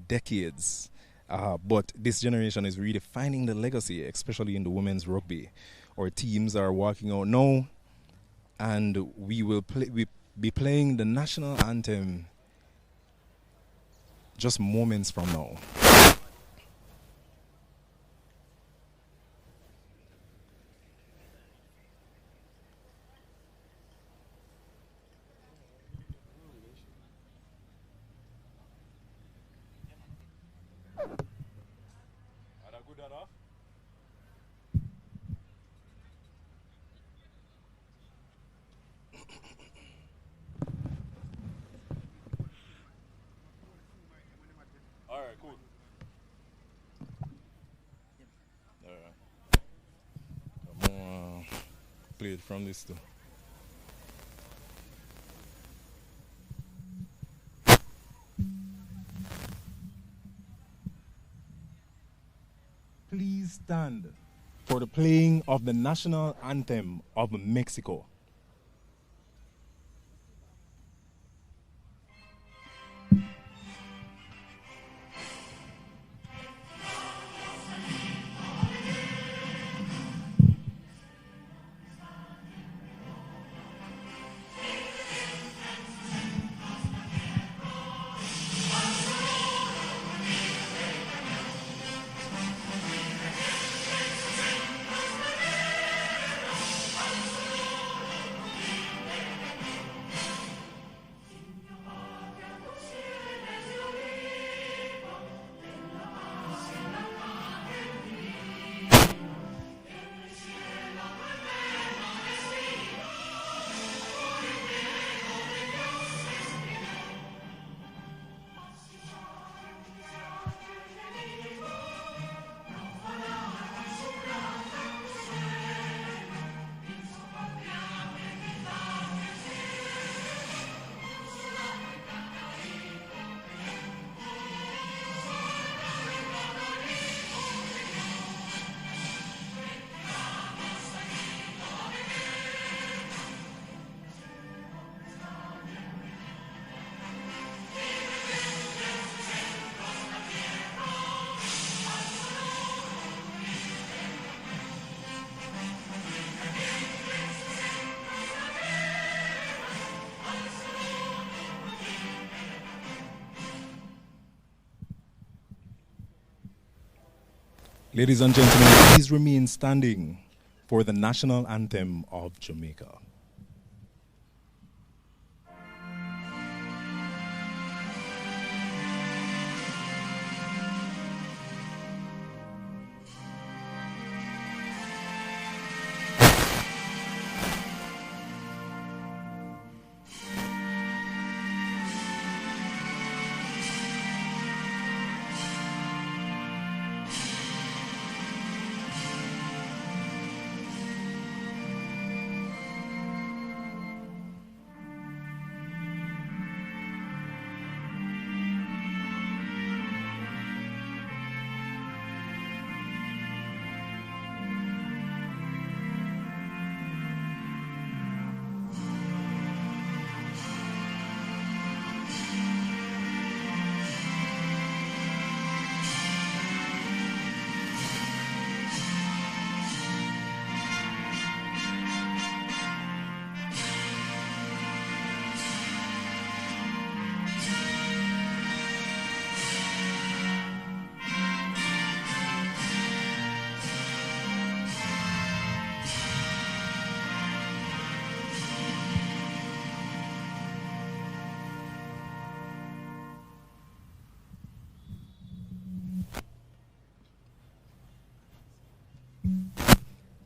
decades. But this generation is redefining the legacy, especially in the women's rugby. Our teams are walking out now, and we be playing the national anthem just moments from now. All right, cool. All right. Come on. Play it from this too. Please stand for the playing of the national anthem of Mexico. Ladies and gentlemen, please remain standing for the national anthem of Jamaica.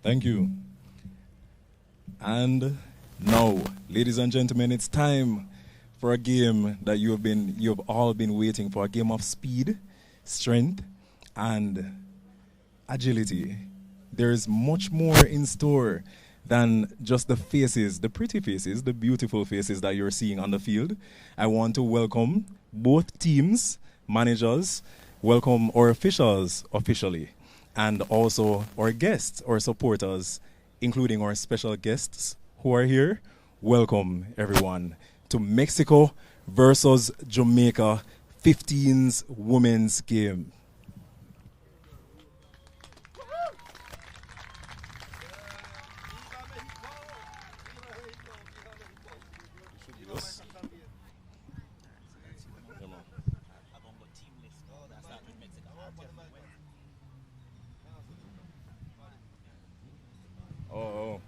Thank you. And now, ladies and gentlemen, it's time for a game that you have all been waiting for, a game of speed, strength, and agility. There is much more in store than just the faces, the pretty faces, the beautiful faces that you're seeing on the field. I want to welcome both teams, managers, welcome our officials officially, and also our guests, our supporters, including our special guests who are here. Welcome, everyone, to Mexico versus Jamaica 15's women's game. Oh.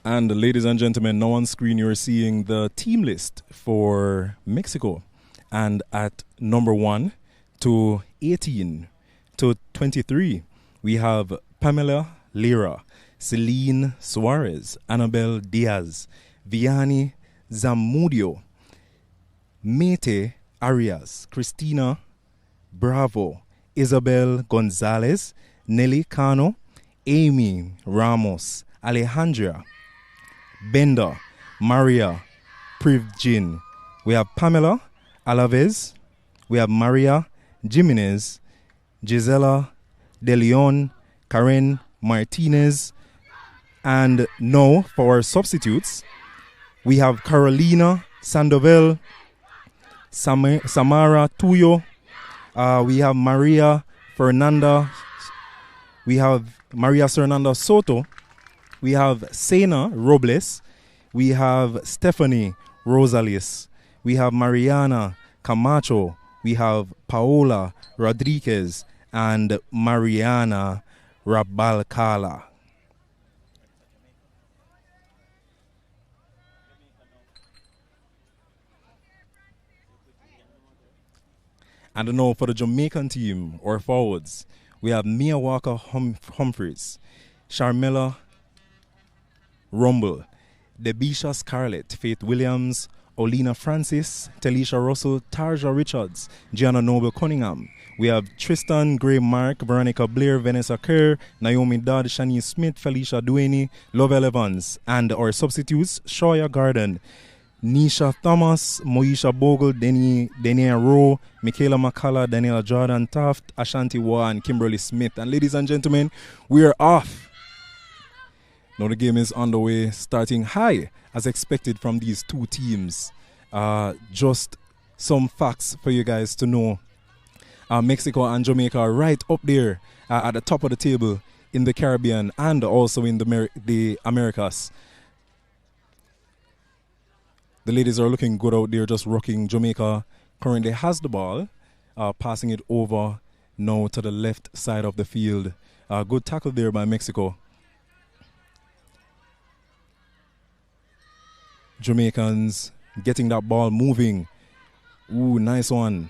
And ladies and gentlemen, now on screen you're seeing the team list for Mexico. And at number 1 to 18 to 23, we have Pamela Lira, Celine Suarez, Annabel Diaz, Vianney Zamudio, Mete Arias, Christina Bravo, Isabel Gonzalez, Nelly Cano, Amy Ramos, Alejandra Bender, Maria Privjin. We have Pamela Alaves. We have Maria Jimenez, Gisela De Leon, Karen Martinez. And now for our substitutes, we have Carolina Sandoval, Samara Tuyo. We have Maria Fernanda. We have Maria Fernanda Soto. We have Sena Robles. We have Stephanie Rosales. We have Mariana Camacho. We have Paola Rodriguez and Mariana Rabalcala. And now for the Jamaican team, or forwards, we have Mia Walker Humphreys, Sharmella Rumble, Debisha Scarlett, Faith Williams, Olina Francis, Telisha Russell, Tarja Richards, Gianna Noble Cunningham. We have Tristan Gray Mark, Veronica Blair, Vanessa Kerr, Naomi Dodd, Shanice Smith, Felicia Duaney, Lovell Evans, and our substitutes, Shoya Garden, Nisha Thomas, Moisha Bogle, Denia Rowe, Michaela McCullough, Daniela Jordan Taft, Ashanti Wa, and Kimberly Smith. And ladies and gentlemen, we are off. Now the game is underway, starting high as expected from these two teams. Just some facts for you guys to know. Mexico and Jamaica are right up there at the top of the table in the Caribbean and also in the Americas. The ladies are looking good out there, just rocking. Jamaica currently has the ball, passing it over now to the left side of the field. Good tackle there by Mexico. Jamaicans getting that ball moving. Ooh, nice one.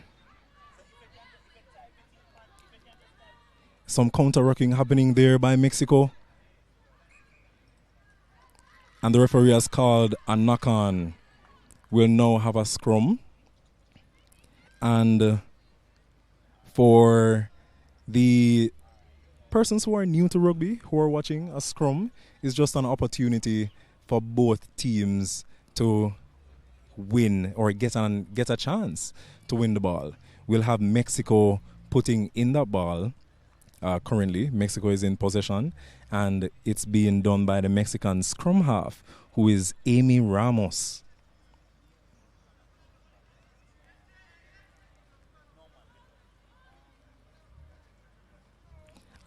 Some counter-rocking happening there by Mexico. And the referee has called a knock-on. We'll now have a scrum. And for the persons who are new to rugby, who are watching, a scrum is just an opportunity for both teams to win or get a chance to win the ball. We'll have Mexico putting in that ball. Currently, Mexico is in possession, and it's being done by the Mexican scrum half, who is Amy Ramos.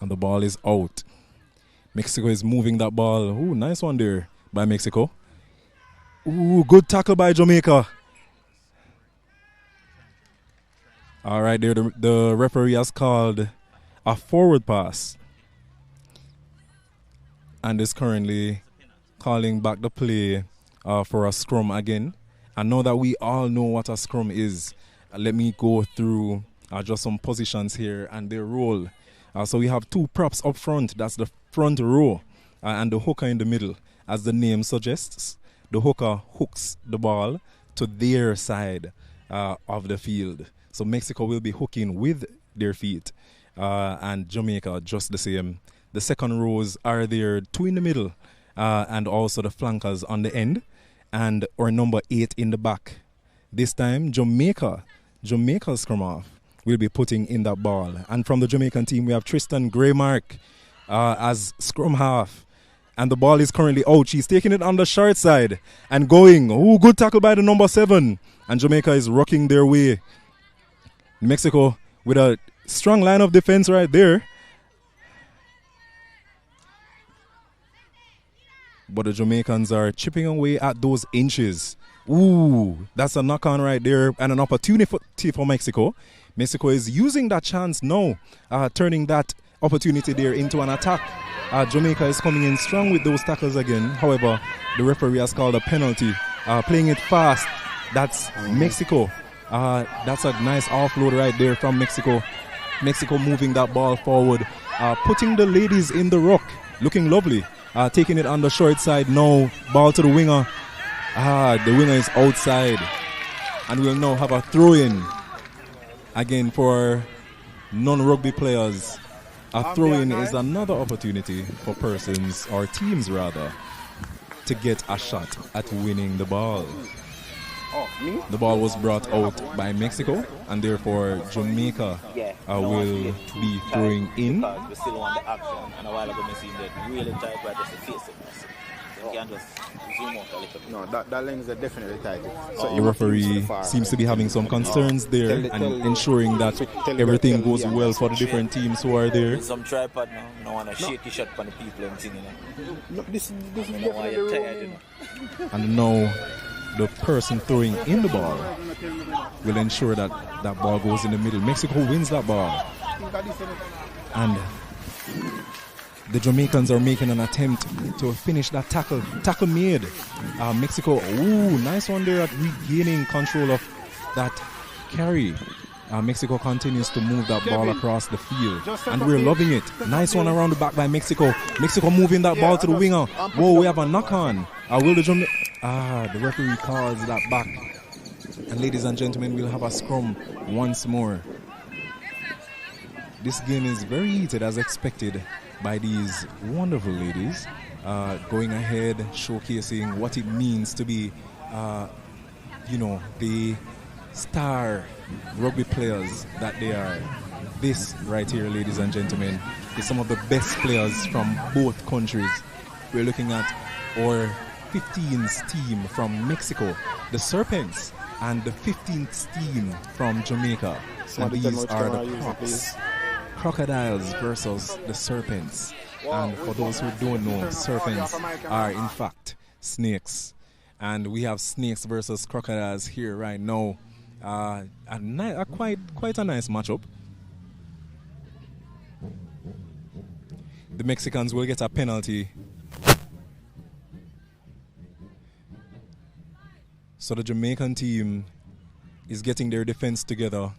And the ball is out. Mexico is moving that ball. Ooh, nice one there by Mexico. Ooh, good tackle by Jamaica. All right, there the referee has called a forward pass and is currently calling back the play for a scrum again. And now that we all know what a scrum is, let me go through just some positions here and their role. So we have two props up front. That's the front row and the hooker in the middle. As the name suggests, the hooker hooks the ball to their side of the field. So Mexico will be hooking with their feet. And Jamaica just the same. The second rows are there, two in the middle, and also the flankers on the end, and our number 8 in the back. This time, Jamaica's scrum half will be putting in that ball. And from the Jamaican team, we have Tristan Graymark, as scrum half. And the ball is currently out. She's taking it on the short side and going. Oh, good tackle by the number 7. And Jamaica is rocking their way. Mexico with a strong line of defense right there. But the Jamaicans are chipping away at those inches. Ooh, that's a knock-on right there and an opportunity for Mexico. Mexico is using that chance now, turning that opportunity there into an attack. Jamaica is coming in strong with those tackles again. However, the referee has called a penalty. Playing it fast, that's Mexico. That's a nice offload right there from Mexico. Mexico moving that ball forward, putting the ladies in the ruck, looking lovely. Taking it on the short side now, ball to the winger. The winger is outside. And we'll now have a throw-in again for non-rugby players. A throw-in is another opportunity for persons, or teams rather, to get a shot at winning the ball. The ball was brought out by Mexico, and therefore Jamaica will be throwing in. We still want the action, and a while ago we seen that really tight right just to face it. So you can just zoom out a little bit. No, that lens is definitely tight. So the referee seems to be having some concerns there and ensuring that everything goes well for the different teams who are there. Some tripod now. No want to shake your shot for the people and thing, you know. No, this is You know why you're tired, you know. And now the person throwing in the ball will ensure that that ball goes in the middle. Mexico wins that ball. And the Jamaicans are making an attempt to finish that tackle. Tackle made. Mexico, ooh, nice one there at regaining control of that carry. Mexico continues to move that ball across the field. And we're loving it. Nice one around the back by Mexico. Mexico moving that ball to the winger. Whoa, we have a knock-on. Will the the referee calls that back. And ladies and gentlemen, we'll have a scrum once more. This game is very heated as expected by these wonderful ladies. Going ahead, showcasing what it means to be, the star rugby players that they are. This right here, ladies and gentlemen, is some of the best players from both countries. We're looking at our 15th team from Mexico, the Serpents, and the 15th team from Jamaica. And these are the Crocs. Crocodiles versus the Serpents. And for those who don't know, serpents are in fact snakes. And we have snakes versus crocodiles here right now. Quite a nice matchup. The Mexicans will get a penalty. So the Jamaican team is getting their defense together.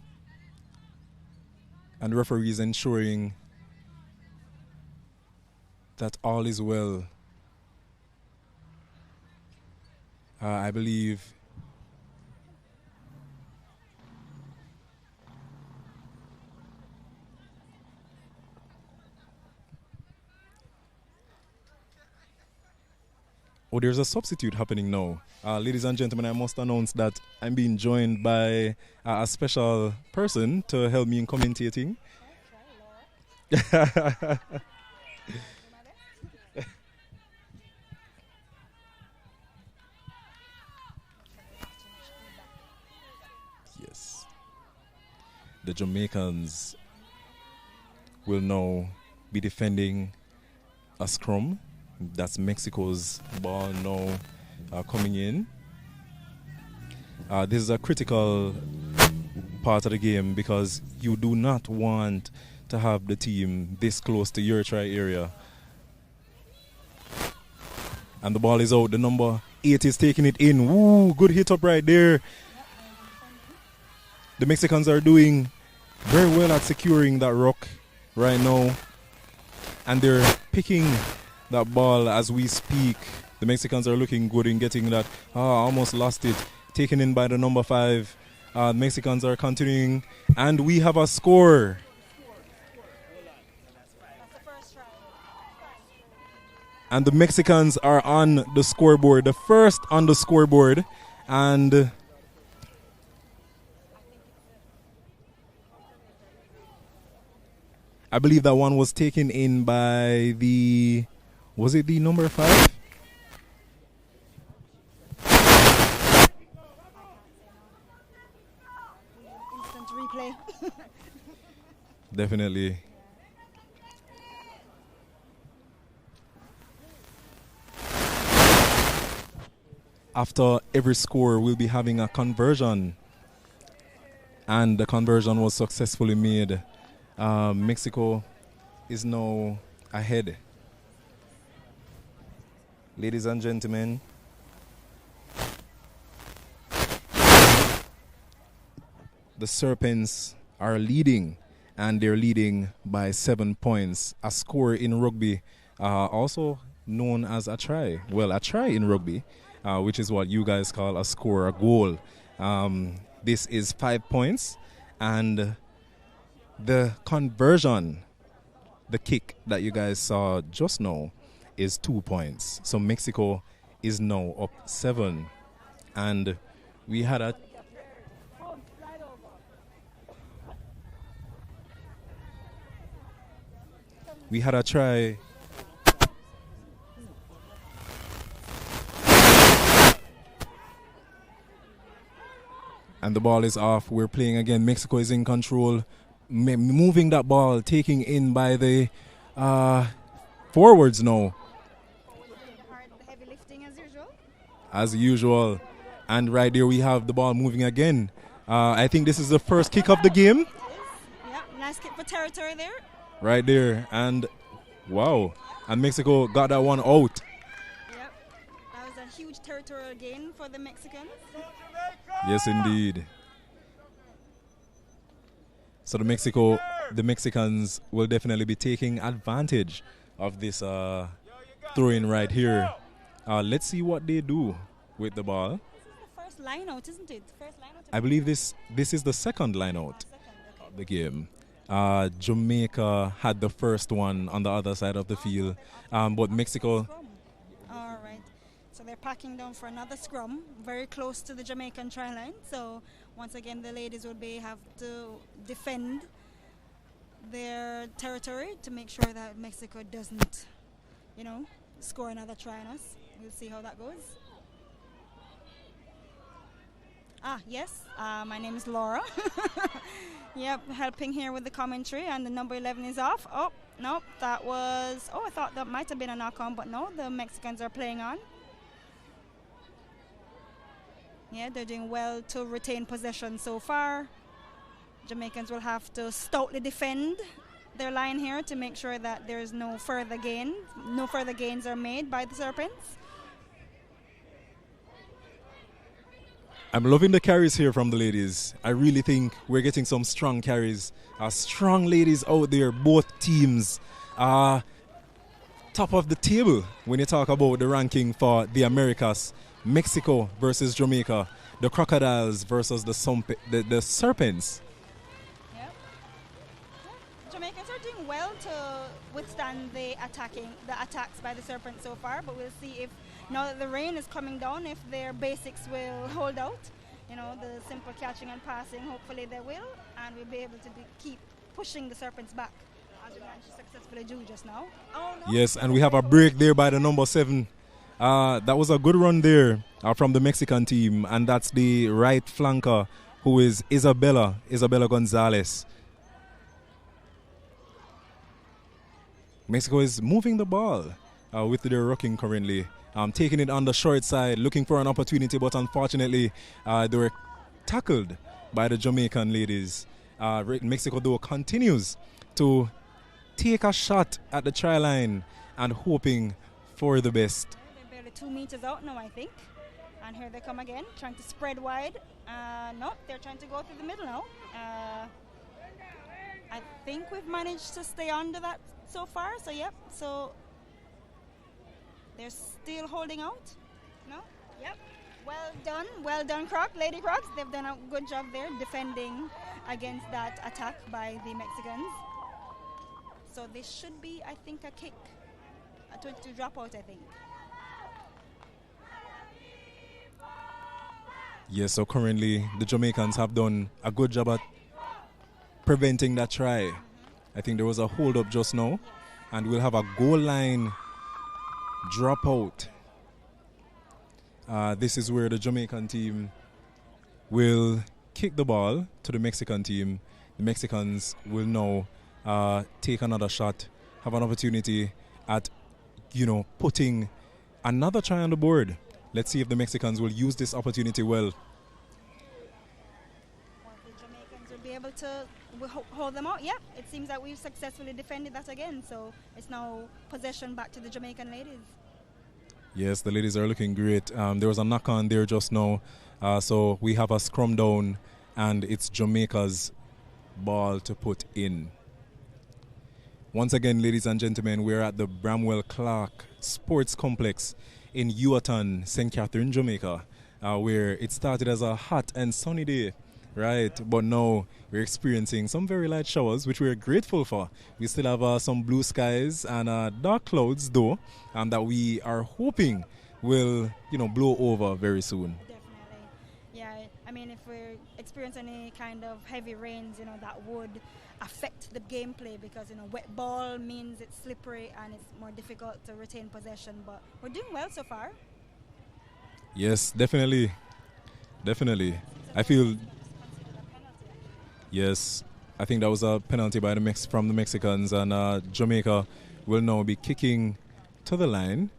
And the referee is ensuring that all is well. I believe there's a substitute happening now. Ladies and gentlemen, I must announce that I'm being joined by a special person to help me in commentating. Yes. The Jamaicans will now be defending a scrum. That's Mexico's ball now coming in. This is a critical part of the game because you do not want to have the team this close to your try area. And the ball is out. The number 8 is taking it in. Woo, good hit up right there. The Mexicans are doing very well at securing that rock right now. And they're picking that ball as we speak. The Mexicans are looking good in getting that. Almost lost it. Taken in by the number 5. Mexicans are continuing. And we have a score. And the Mexicans are on the scoreboard. The first on the scoreboard. And I believe that one was taken in by was it the number 5? Instant replay. Definitely. After every score, we'll be having a conversion. And the conversion was successfully made. Mexico is now ahead. Ladies and gentlemen, the Serpents are leading, and they're leading by 7 points. A score in rugby, also known as a try. Well, a try in rugby, which is what you guys call a score, a goal. This is 5 points, and the conversion, the kick that you guys saw just now, is 2 points. So Mexico is now up 7, and we had a try. And the ball is off. We're playing again. Mexico is in control. Moving that ball, taking in by the forwards now. The heavy lifting as usual. As usual. And right there we have the ball moving again. I think this is the first kick of the game. Yeah, nice kick for territory there. Right there. And wow. And Mexico got that one out. Yep. That was a huge territorial gain for the Mexicans. Yes, indeed. So the Mexicans will definitely be taking advantage of this throw-in right here. Let's see what they do with the ball. This is the first line out, isn't it? First line out. I believe this is the second line out of the game. Jamaica had the first one on the other side of the field, but Mexico. Scrum. All right. So they're packing down for another scrum, very close to the Jamaican try line. So once again, the ladies will have to defend their territory to make sure that Mexico doesn't, score another try on us. We'll see how that goes. Yes. My name is Laura. Yep, helping here with the commentary, and the number 11 is off. Oh, no, that was... Oh, I thought that might have been a knock-on, but no, the Mexicans are playing on. Yeah, they're doing well to retain possession so far. Jamaicans will have to stoutly defend their line here to make sure that there's no further gain. No further gains are made by the Serpents. I'm loving the carries here from the ladies. I really think we're getting some strong carries. Strong ladies out there, both teams. Top of the table when you talk about the ranking for the Americas. Mexico versus Jamaica. The Crocodiles versus the Serpents. Yep. Jamaicans are doing well to withstand the attacks by the Serpents so far, but we'll see if, now that the rain is coming down, if their basics will hold out. The simple catching and passing, hopefully they will, and we'll be able to keep pushing the Serpents back, as we managed to successfully do just now. Oh, no. Yes, and we have a break there by the number 7. That was a good run there from the Mexican team, and that's the right flanker, who is Isabella Gonzalez. Mexico is moving the ball with their rocking currently. Taking it on the short side, looking for an opportunity, but unfortunately they were tackled by the Jamaican ladies. Mexico, though, continues to take a shot at the try line and hoping for the best. They're barely 2 meters out now, I think. And here they come again, trying to spread wide. No, they're trying to go through the middle now. I think we've managed to stay under that so far. So, yep. So they're still holding out. No? Yep. Well done, Lady Crocs. They've done a good job there defending against that attack by the Mexicans. So this should be, I think, a kick. To drop out, I think. Yes, so currently the Jamaicans have done a good job at preventing that try. I think there was a hold up just now. And we'll have a goal line dropout. This is where the Jamaican team will kick the ball to the Mexican team. The Mexicans will now take another shot, have an opportunity at, putting another try on the board. Let's see if the Mexicans will use this opportunity well. The Jamaicans will be able to hold them out. Yeah, it seems that we've successfully defended that again. So it's now possession back to the Jamaican ladies. Yes, the ladies are looking great. There was a knock on there just now. So we have a scrum down, and it's Jamaica's ball to put in. Once again, ladies and gentlemen, we're at the Bramwell Clark Sports Complex in Ewarton, St. Catherine, Jamaica, where it started as a hot and sunny day, right? But now we're experiencing some very light showers, which we're grateful for. We still have some blue skies and dark clouds, though, that we are hoping will, blow over very soon. Definitely. Yeah, I mean, if we're experiencing any kind of heavy rains, that would affect the gameplay because, wet ball means it's slippery and it's more difficult to retain possession. But we're doing well so far. Yes, definitely. Definitely. I feel... Yes, I think that was a penalty by from the Mexicans, and Jamaica will now be kicking to the line,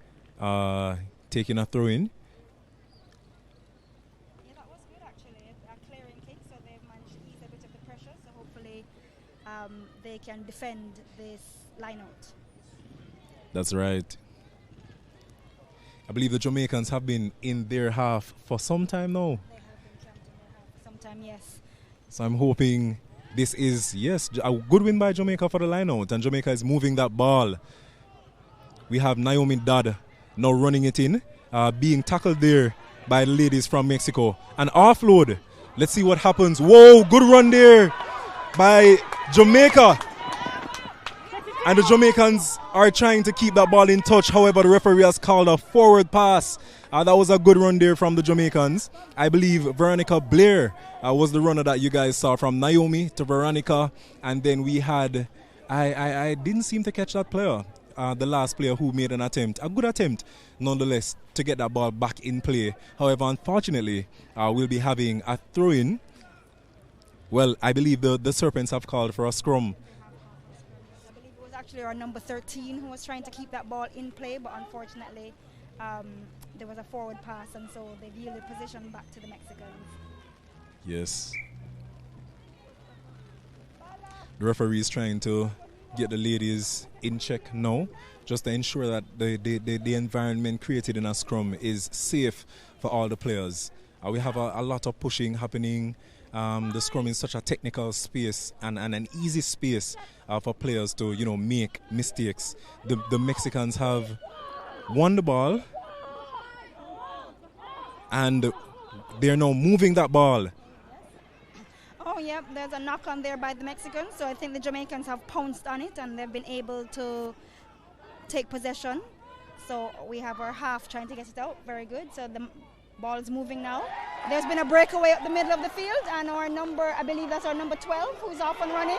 taking a throw-in. Yeah, that was good actually. A clearing kick, so they've managed to ease a bit of the pressure, so hopefully they can defend this line-out. That's right. I believe the Jamaicans have been in their half for some time now. They have been trapped in their half for some time, yes. So I'm hoping this is, yes, a good win by Jamaica for the line-out, and Jamaica is moving that ball. We have Naomi Dodd now running it in, being tackled there by the ladies from Mexico. An offload. Let's see what happens. Whoa, good run there by Jamaica. And the Jamaicans are trying to keep that ball in touch. However, the referee has called a forward pass. That was a good run there from the Jamaicans. I believe Veronica Blair was the runner that you guys saw, from Naomi to Veronica. And then we had, I didn't seem to catch that player, the last player who made an attempt, a good attempt nonetheless, to get that ball back in play. However, unfortunately, we'll be having a throw-in. Well, I believe the Serpents have called for a scrum. Actually our number 13 who was trying to keep that ball in play, but unfortunately there was a forward pass, and so they've yielded position back to the Mexicans. Yes. The referee is trying to get the ladies in check now, just to ensure that the environment created in a scrum is safe for all the players. We have a lot of pushing happening. The scrum is such a technical space and an easy space for players to, make mistakes. The Mexicans have won the ball, and they're now moving that ball. Oh, yeah, there's a knock on there by the Mexicans, so I think the Jamaicans have pounced on it and they've been able to take possession. So we have our half trying to get it out. Very good. So the ball is moving now. There's been a breakaway up the middle of the field, and our number, I believe that's our number 12, who's off and running.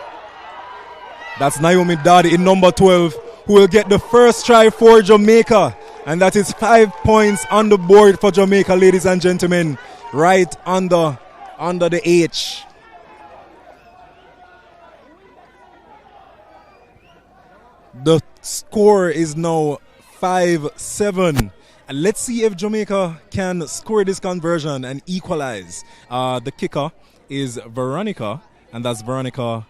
That's Naomi Dodd in number 12, who will get the first try for Jamaica. And that is 5 points on the board for Jamaica, ladies and gentlemen, right under the H. The score is now 5-7. And let's see if Jamaica can score this conversion and equalize. The kicker is Veronica, and that's Veronica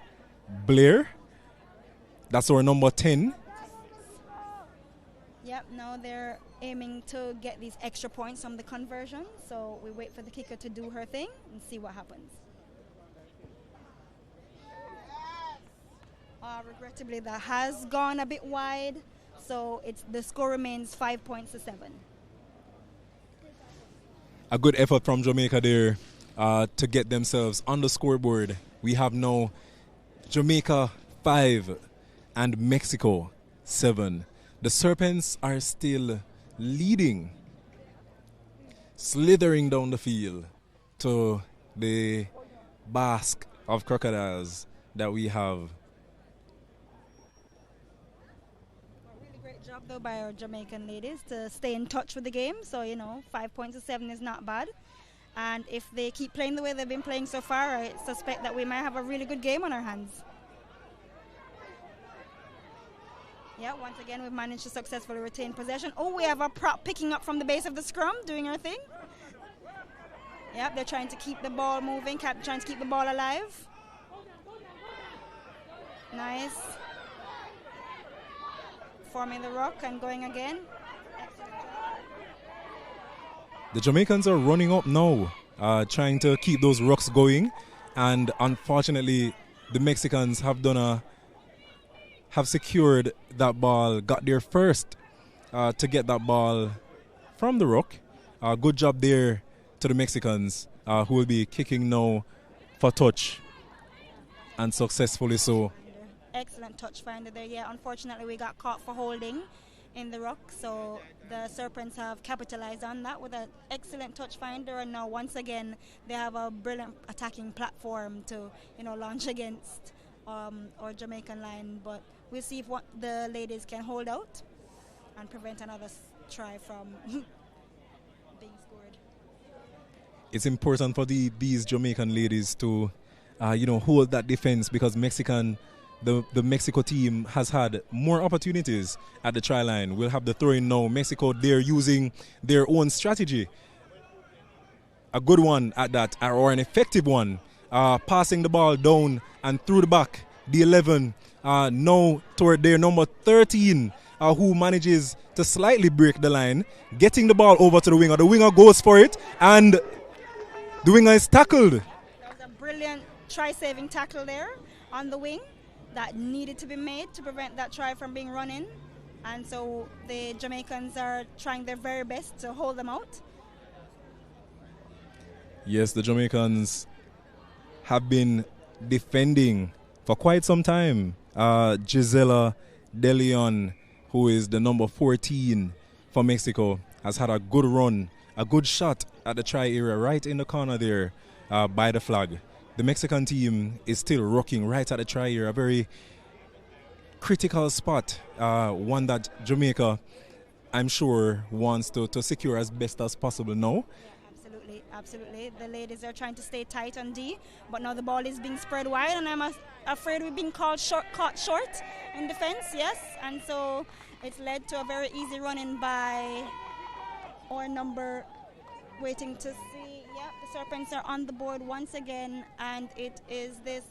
Blair. That's our number 10. Yep, now they're aiming to get these extra points from the conversion. So we wait for the kicker to do her thing and see what happens. Regrettably, that has gone a bit wide. So the score remains 5 points to 7. A good effort from Jamaica there to get themselves on the scoreboard. We have now Jamaica 5 and Mexico 7. The Serpents are still leading, slithering down the field to the basque of crocodiles that we have though, by our Jamaican ladies to stay in touch with the game. So, 5 points to 7 is not bad. And if they keep playing the way they've been playing so far, I suspect that we might have a really good game on our hands. Yeah, once again, we've managed to successfully retain possession. Oh, we have a prop picking up from the base of the scrum, doing her thing. Yep, they're trying to keep the ball moving, trying to keep the ball alive. Nice. Forming the rock and going again. Excellent job. The Jamaicans are running up now, trying to keep those rocks going. And unfortunately, the Mexicans have secured that ball, got there first to get that ball from the rock. Good job there to the Mexicans, who will be kicking now for touch, and successfully so. Excellent touch finder there. Yeah, unfortunately we got caught for holding in the rock, so the Serpents have capitalized on that with an excellent touch finder, and now once again they have a brilliant attacking platform to launch against our Jamaican line. But we'll see if the ladies can hold out and prevent another try from being scored. It's important for these Jamaican ladies to hold that defense, because the Mexico team has had more opportunities at the try line. We'll have the throw-in now. Mexico, they're using their own strategy. A good one at that, or an effective one. Passing the ball down and through the back. The 11 now toward their number 13, who manages to slightly break the line, getting the ball over to the winger. The winger goes for it, and the winger is tackled. That was a brilliant try-saving tackle there on the wing that needed to be made to prevent that try from being run in. And so the Jamaicans are trying their very best to hold them out. Yes, the Jamaicans have been defending for quite some time. Gisela De Leon, who is the number 14 for Mexico, has had a good run, a good shot at the try area right in the corner there by the flag. The Mexican team is still rocking right at the try area, a very critical spot, one that Jamaica, I'm sure, wants to secure as best as possible now. Absolutely. The ladies are trying to stay tight on D, but now the ball is being spread wide, and I'm afraid we're being caught short in defense, yes. And so it's led to a very easy run-in by our number, waiting to see. Yep, the Serpents are on the board once again, and it is this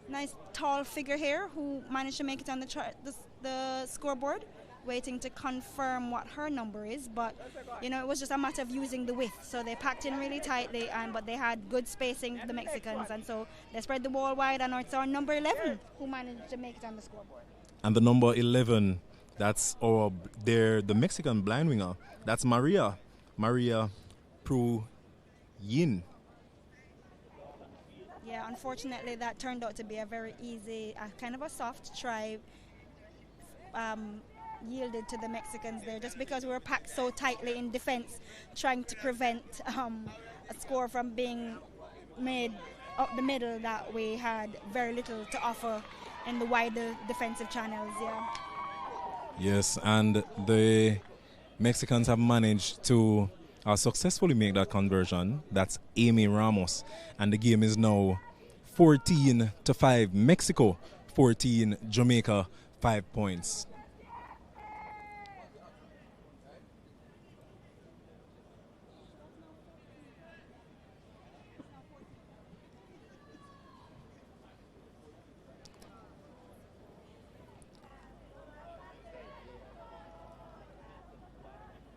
nice tall figure here who managed to make it on the scoreboard, waiting to confirm what her number is. But it was just a matter of using the width, so they packed in really tightly, but they had good spacing, the Mexicans, and so they spread the ball wide, and it's our number 11 who managed to make it on the scoreboard. And the number 11, that's the Mexican blind winger, that's Maria Pru Yin. Yeah, unfortunately that turned out to be a very easy, kind of a soft try, yielded to the Mexicans there, just because we were packed so tightly in defense, trying to prevent a score from being made up the middle, that we had very little to offer in the wider defensive channels. Yeah. Yes, and the Mexicans have managed to successfully make that conversion. That's Amy Ramos, and the game is now 14-5. Mexico 14, Jamaica 5 points.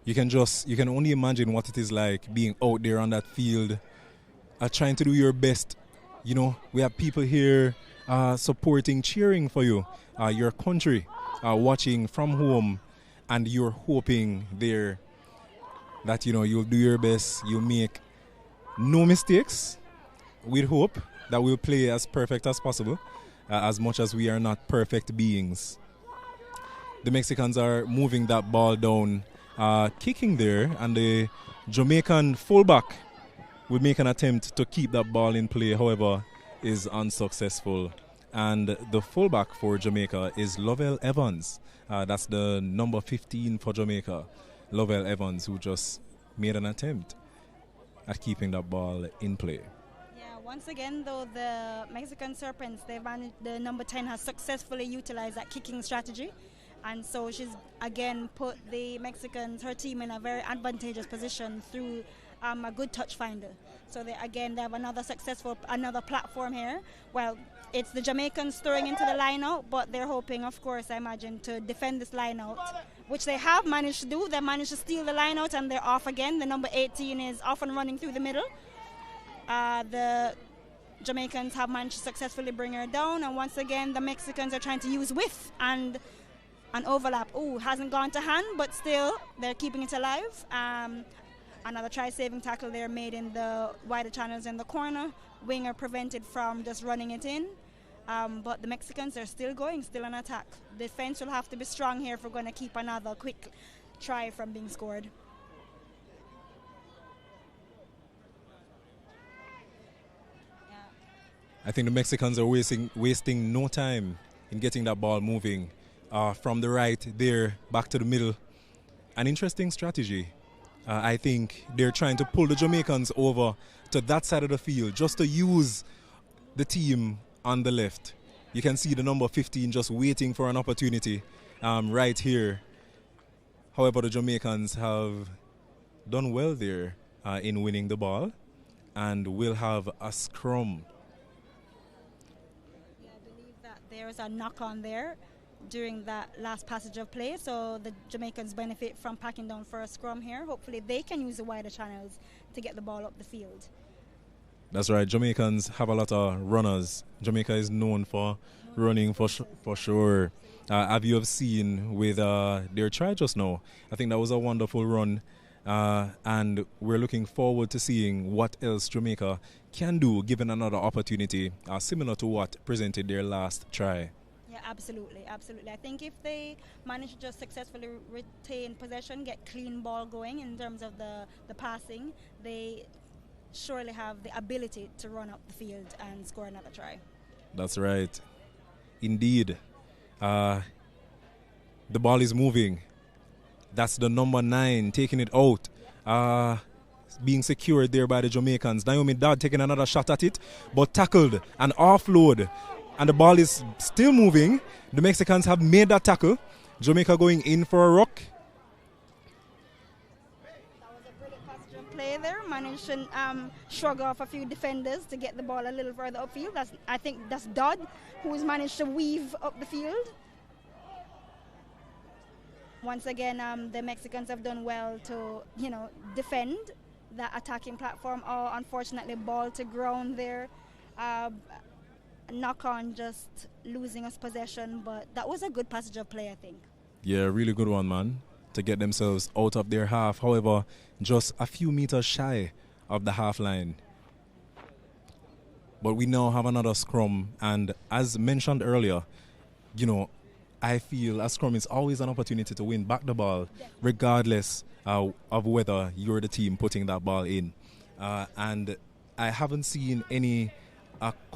You can only imagine what it is like being out there on that field, trying to do your best. We have people here supporting, cheering for you, your country, watching from home, and you're hoping there that you'll do your best, you'll make no mistakes. We hope that we'll play as perfect as possible, as much as we are not perfect beings. The Mexicans are moving that ball down, kicking there, and the Jamaican fullback will make an attempt to keep that ball in play, however, is unsuccessful. And the fullback for Jamaica is Lovell Evans. That's the number 15 for Jamaica. Lovell Evans, who just made an attempt at keeping that ball in play. Yeah, once again, though, the Mexican Serpents, the number 10 has successfully utilized that kicking strategy. And so she's, again, put the Mexicans, her team, in a very advantageous position through a good touch finder. So, they have another platform here. Well, it's the Jamaicans throwing into the line out, but they're hoping, of course, I imagine, to defend this line out, which they have managed to do. They managed to steal the line out, and they're off again. The number 18 is off and running through the middle. The Jamaicans have managed to successfully bring her down, and once again, the Mexicans are trying to use width and an overlap. Oh, hasn't gone to hand, but still, they're keeping it alive. Another try-saving tackle there made in the wider channels in the corner. Winger prevented from just running it in. But the Mexicans are still going, still on attack. Defense will have to be strong here if we're going to keep another quick try from being scored. I think the Mexicans are wasting no time in getting that ball moving from the right there back to the middle. An interesting strategy. I think they're trying to pull the Jamaicans over to that side of the field just to use the team on the left. You can see the number 15 just waiting for an opportunity right here. However, the Jamaicans have done well there in winning the ball and will have a scrum. Yeah, I believe that there is a knock on there during that last passage of play, so the Jamaicans benefit from packing down for a scrum here. Hopefully they can use the wider channels to get the ball up the field. That's right. Jamaicans have a lot of runners. Jamaica is known for running for sure. Have you seen with their try just now? I think that was a wonderful run, and we're looking forward to seeing what else Jamaica can do given another opportunity similar to what presented their last try. Yeah, absolutely. I think if they manage to just successfully retain possession, get clean ball going in terms of the passing, they surely have the ability to run up the field and score another try. That's right. Indeed. The ball is moving. That's the number 9 taking it out. Being secured there by the Jamaicans. Naomi Dodd taking another shot at it, but tackled and offload. And the ball is still moving. The Mexicans have made that tackle. Jamaica going in for a ruck. That was a brilliant passage of play there. Managed to shrug off a few defenders to get the ball a little further upfield. I think that's Dodd who's managed to weave up the field. Once again, the Mexicans have done well to, defend the attacking platform. Oh, unfortunately, ball to ground there. Knock on just losing us possession, but that was a good passage of play, I think. Yeah, really good one, man, to get themselves out of their half. However, just a few meters shy of the half line. But we now have another scrum, and as mentioned earlier, I feel a scrum is always an opportunity to win back the ball, regardless of whether you're the team putting that ball in. And I haven't seen any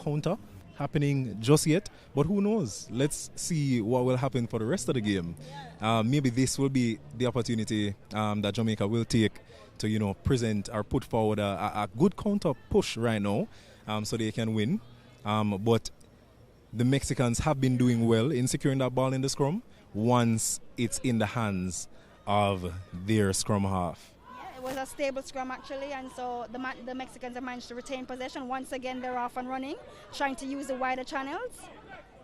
counter happening just yet, but who knows? Let's see what will happen for the rest of the game. Maybe this will be the opportunity that Jamaica will take to present or put forward a good counter push right now, so they can win. But the Mexicans have been doing well in securing that ball in the scrum once it's in the hands of their scrum half. It was a stable scrum actually, and so the Mexicans have managed to retain possession. Once again, they're off and running, trying to use the wider channels.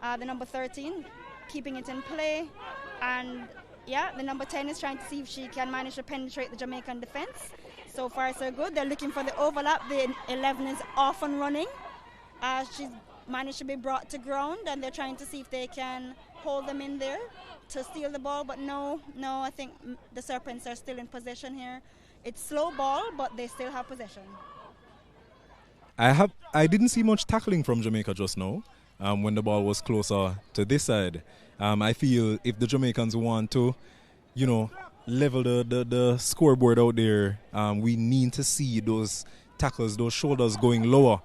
The number 13 keeping it in play, and the number 10 is trying to see if she can manage to penetrate the Jamaican defense. So far so good. They're looking for the overlap. The 11 is off and running. She's managed to be brought to ground, and they're trying to see if they can hold them in there to steal the ball, but no, I think the Serpents are still in possession here. It's slow ball, but they still have possession. I didn't see much tackling from Jamaica just now when the ball was closer to this side. I feel if the Jamaicans want to, level the scoreboard out there, we need to see those tackles, those shoulders going lower.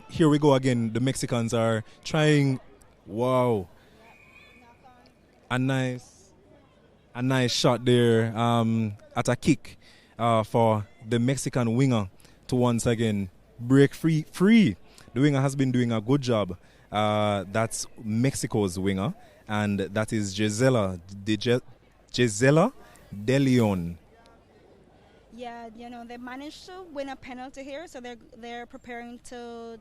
Here we go again. The Mexicans are trying Wow. A nice shot there at a kick for the Mexican winger to once again break free. The winger has been doing a good job. That's Mexico's winger, and that is Gisela De Leon. Yeah, you know, they managed to win a penalty here, so they're preparing to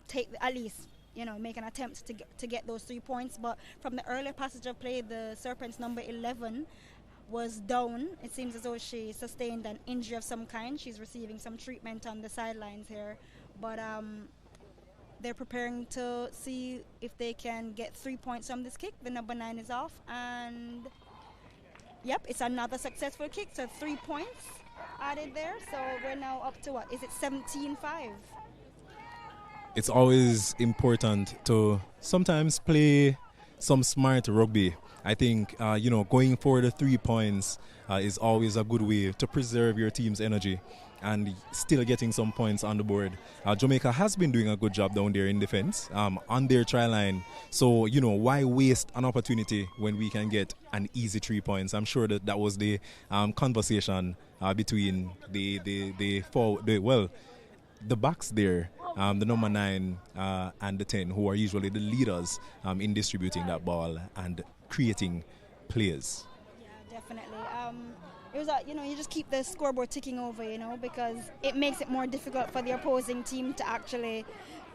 take at least, you know, make an attempt to get those 3 points. But from the earlier passage of play, the Serpents number 11 was down. It seems as though she sustained an injury of some kind. She's receiving some treatment on the sidelines here, but they're preparing to see if they can get 3 points from this kick. The number 9 is off, and yep, it's another successful kick, so 3 points added there. So we're now up to what? Is it 17-5? It's always important to sometimes play some smart rugby. I think, going for the 3 points is always a good way to preserve your team's energy and still getting some points on the board. Jamaica has been doing a good job down there in defense on their try line. So, why waste an opportunity when we can get an easy 3 points? I'm sure that was the conversation between the backs there, the number 9 and the 10, who are usually the leaders in distributing that ball and creating plays. Yeah, definitely. It was you just keep the scoreboard ticking over, because it makes it more difficult for the opposing team to actually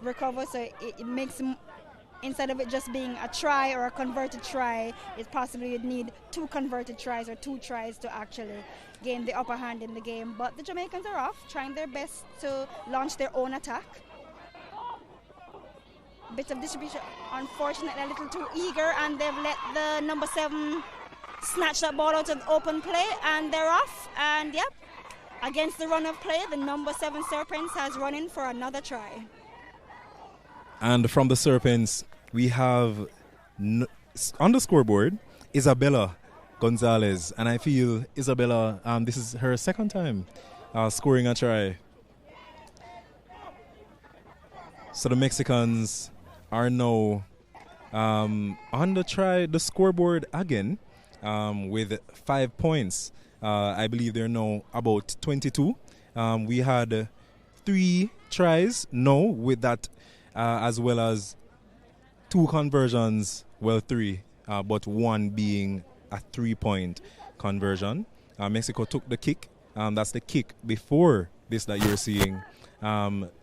recover. So it makes them, instead of it just being a try or a converted try, it possibly you'd need 2 converted tries or 2 tries to actually gain the upper hand in the game. But the Jamaicans are off, trying their best to launch their own attack. Bit of distribution, unfortunately a little too eager, and they've let the number 7 snatch that ball out of open play, and they're off. And yep, against the run of play, the number 7 Serpents has run in for another try. And from the Serpents, we have on the scoreboard Isabella Gonzalez, and I feel Isabella, this is her second time scoring a try. So the Mexicans are now on the scoreboard again with 5 points. I believe they're now about 22. We had 3 tries now with that, as well as 2 conversions, 3, but 1 being a 3-point conversion. Mexico took the kick. That's the kick before this that you're seeing.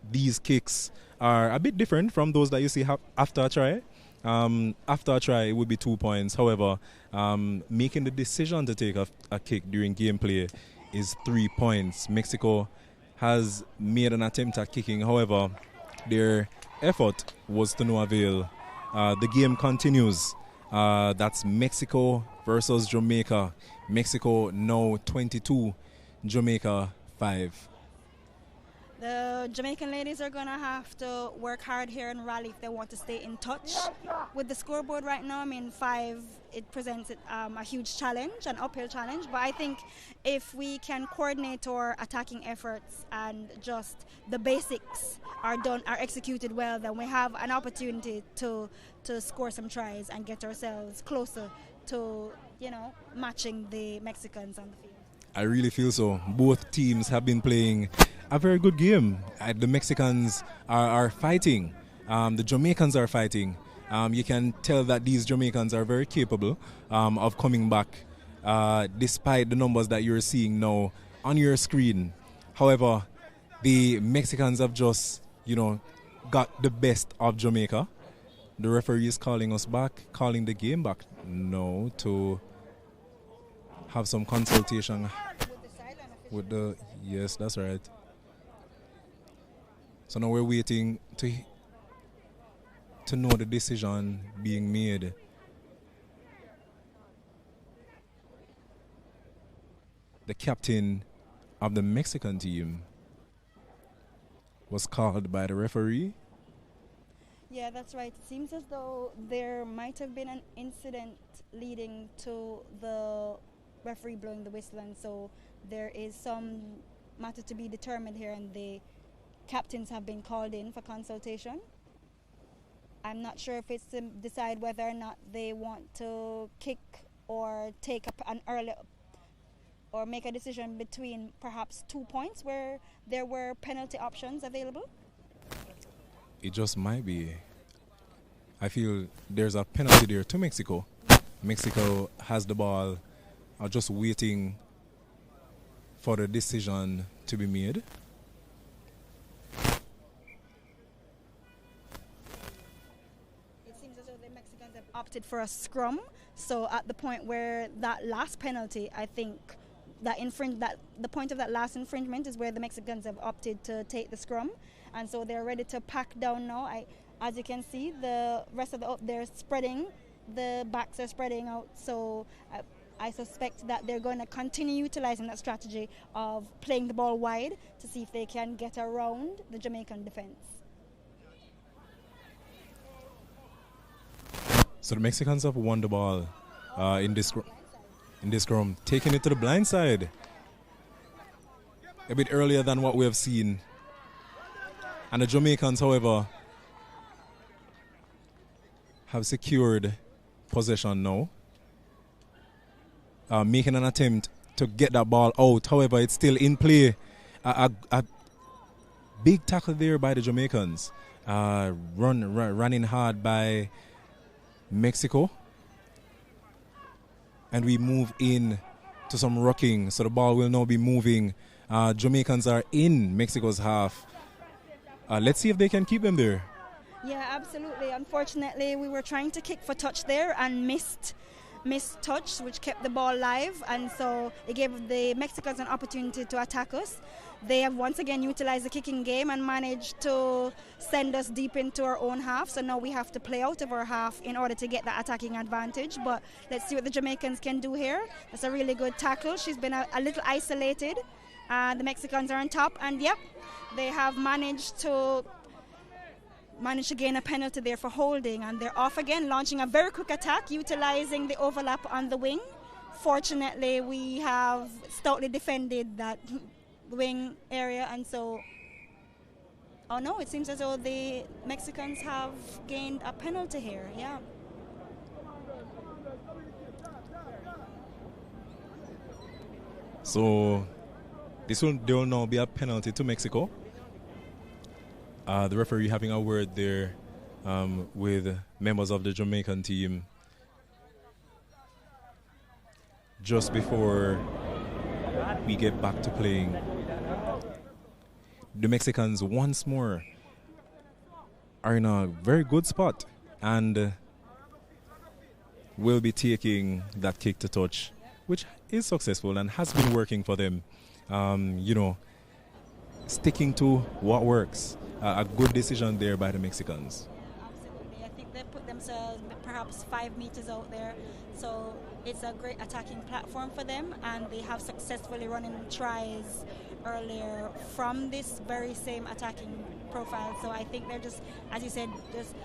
These kicks are a bit different from those that you see after a try. After a try, it would be 2 points. However, making the decision to take a kick during gameplay is 3 points. Mexico has made an attempt at kicking. However, their effort was to no avail. The game continues. That's Mexico versus Jamaica. Mexico now 22, Jamaica 5. The Jamaican ladies are going to have to work hard here and rally if they want to stay in touch with the scoreboard right now. I mean, 5, it presents a huge challenge, an uphill challenge. But I think if we can coordinate our attacking efforts and just the basics are executed well, then we have an opportunity to score some tries and get ourselves closer to, matching the Mexicans on the field. I really feel so. Both teams have been playing a very good game. The Mexicans are fighting. The Jamaicans are fighting. You can tell that these Jamaicans are very capable of coming back, despite the numbers that you're seeing now on your screen. However, the Mexicans have just, got the best of Jamaica. The referee is calling us back, calling the game back now to have some consultation with the, yes, that's right. So now we're waiting to know the decision being made. The captain of the Mexican team was called by the referee. Yeah, that's right. It seems as though there might have been an incident leading to the referee blowing the whistle, and so there is some matter to be determined here, and the captains have been called in for consultation. I'm not sure if it's to decide whether or not they want to kick or take an early or make a decision between perhaps 2 points where there were penalty options available. It just might be. I feel there's a penalty there to Mexico. Mexico has the ball, are just waiting for the decision to be made. It seems as though the Mexicans have opted for a scrum. So at the point where that last penalty, I think that the point of that last infringement is where the Mexicans have opted to take the scrum, and so they're ready to pack down now. As you can see, the rest of they're spreading, the backs are spreading out. So I suspect that they're going to continue utilizing that strategy of playing the ball wide to see if they can get around the Jamaican defense. So the Mexicans have won the ball in this scrum, taking it to the blind side a bit earlier than what we have seen. And the Jamaicans, however, have secured possession now, making an attempt to get that ball out. However, it's still in play. A big tackle there by the Jamaicans. Running hard by Mexico. And we move in to some rocking, so the ball will now be moving. Jamaicans are in Mexico's half. Let's see if they can keep them there. Yeah, absolutely. Unfortunately, we were trying to kick for touch there and missed touch, which kept the ball live, and so it gave the Mexicans an opportunity to attack us. They have once again utilized the kicking game and managed to send us deep into our own half. So now we have to play out of our half in order to get that attacking advantage. But let's see what the Jamaicans can do here. That's a really good tackle. She's been a little isolated. The Mexicans are on top, and yep, they have managed to gain a penalty there for holding, and they're off again, launching a very quick attack, utilizing the overlap on the wing. Fortunately, we have stoutly defended that wing area, and so oh no, it seems as though the Mexicans have gained a penalty here. Yeah. So there will now be a penalty to Mexico. The referee having a word there with members of the Jamaican team just before we get back to playing. The Mexicans once more are in a very good spot and will be taking that kick to touch, which is successful and has been working for them. Sticking to what works. A good decision there by the Mexicans. Absolutely. I think they put themselves perhaps 5 meters out there. So it's a great attacking platform for them, and they have successfully run in tries earlier from this very same attacking profile. So I think they're just, as you said, just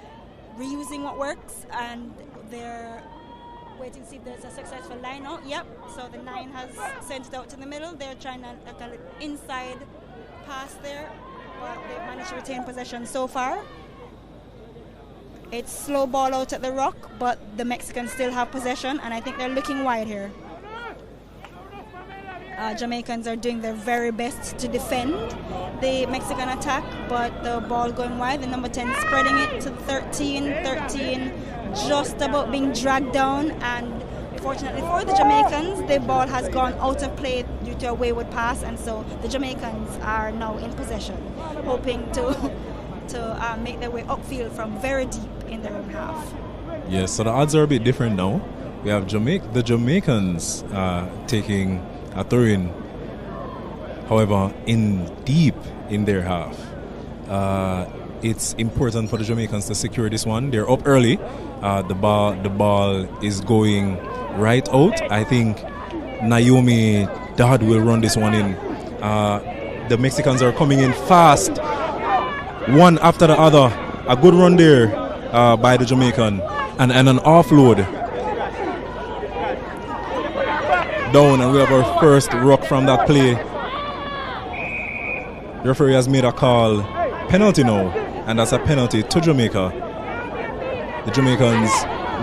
reusing what works, and they're waiting to see if there's a successful line out. Yep. So the 9 has sent it out to the middle. They're trying to like an inside pass there, but they've managed to retain possession so far. It's slow ball out at the rock, but the Mexicans still have possession, and I think they're looking wide here. Jamaicans are doing their very best to defend the Mexican attack, but the ball going wide, the number 10 spreading it to 13, just about being dragged down, and fortunately for the Jamaicans, the ball has gone out of play due to a wayward pass, and so the Jamaicans are now in possession, hoping to make their way upfield from very deep in their own half. Yes, so the odds are a bit different now. We have the Jamaicans taking a throw-in, however, in deep in their half. It's important for the Jamaicans to secure this one. They're up early. The ball is going right out. I think Naomi Dodd will run this one in. The Mexicans are coming in fast, one after the other. A good run there by the Jamaican, and an offload down, and we have our first rock from that play. The referee has made a call, penalty now, and that's a penalty to Jamaica. the Jamaicans